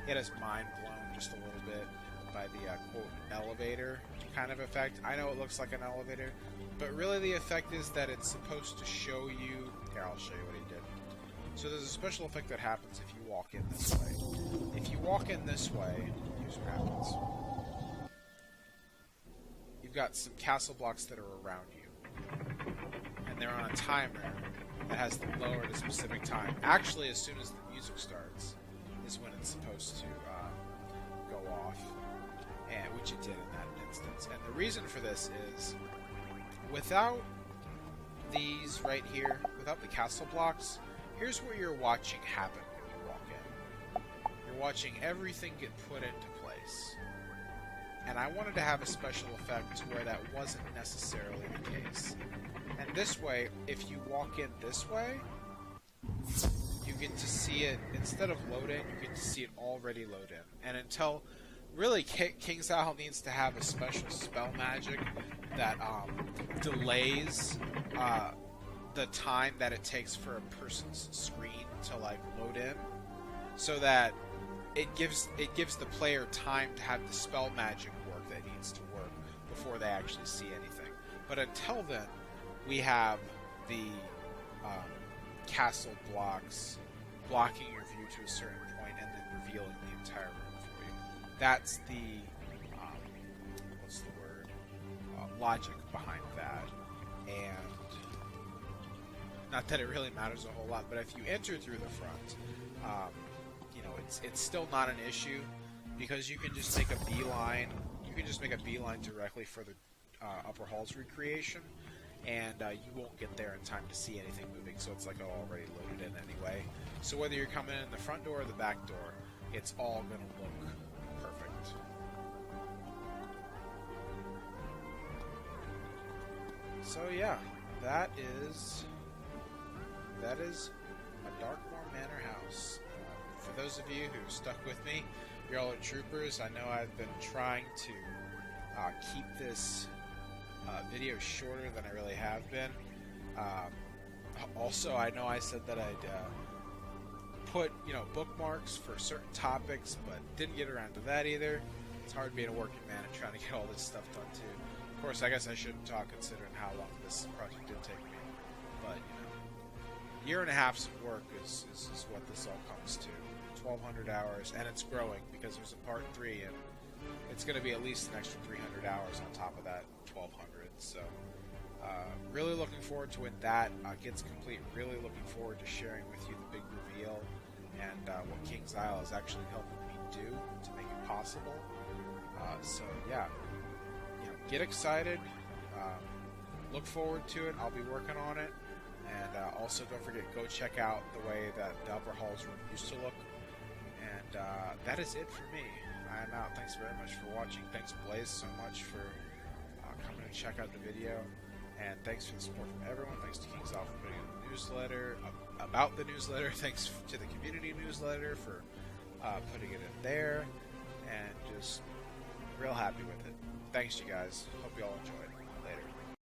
he had his mind blown just a little bit by the quote elevator kind of effect. I know it looks like an elevator, but really the effect is that it's supposed to show you. Here, I'll show you what he did. So there's a special effect that happens if you walk in this way. If you walk in this way, here's what happens. You've got some castle blocks that are around you, and they're on a timer that has them lower at a specific time. Actually, as soon as the music starts is when it's supposed to go off, and which it did in that instance. And the reason for this is, without these right here, without the castle blocks, here's what you're watching happen when you walk in. You're watching everything get put into place. And I wanted to have a special effect to where that wasn't necessarily the case. And this way, if you walk in this way, you get to see it, instead of load in, you get to see it already load in. And until, really, King's Isle needs to have a special spell magic that delays the time that it takes for a person's screen to load in, so that it gives the player time to have the spell magic work that needs to work before they actually see anything. But until then, we have the castle blocks blocking your view to a certain point and then revealing the entire room for you. That's the logic behind that. And not that it really matters a whole lot, but if you enter through the front, it's still not an issue, because you can just make a beeline. You can just make a beeline directly for the upper halls recreation, and you won't get there in time to see anything moving. So it's already loaded in anyway. So whether you're coming in the front door or the back door, it's all gonna look perfect. So yeah, that is a Darkmoor Manor house. For those of you who stuck with me, you're all troopers. I know I've been trying to keep this video shorter than I really have been. Also, I know I said that I'd put, bookmarks for certain topics, but didn't get around to that either. It's hard being a working man and trying to get all this stuff done too. Of course, I guess I shouldn't talk considering how long this project did take me. But, a year and a half's of work is what this all comes to. 1,200 hours, and it's growing because there's a part 3, and it's going to be at least an extra 300 hours on top of that 1,200. So, really looking forward to when that gets complete. Really looking forward to sharing with you the big reveal and what King's Isle is actually helping me do to make it possible. So yeah, get excited. Look forward to it. I'll be working on it, and also don't forget, go check out the way that the upper hall's room used to look. And that is it for me. I am out. Thanks very much for watching. Thanks, Blaze, so much for coming and check out the video. And thanks for the support from everyone. Thanks to King's Isle for putting in the newsletter, about the newsletter. Thanks to the community newsletter for putting it in there. And just real happy with it. Thanks, you guys. Hope you all enjoyed.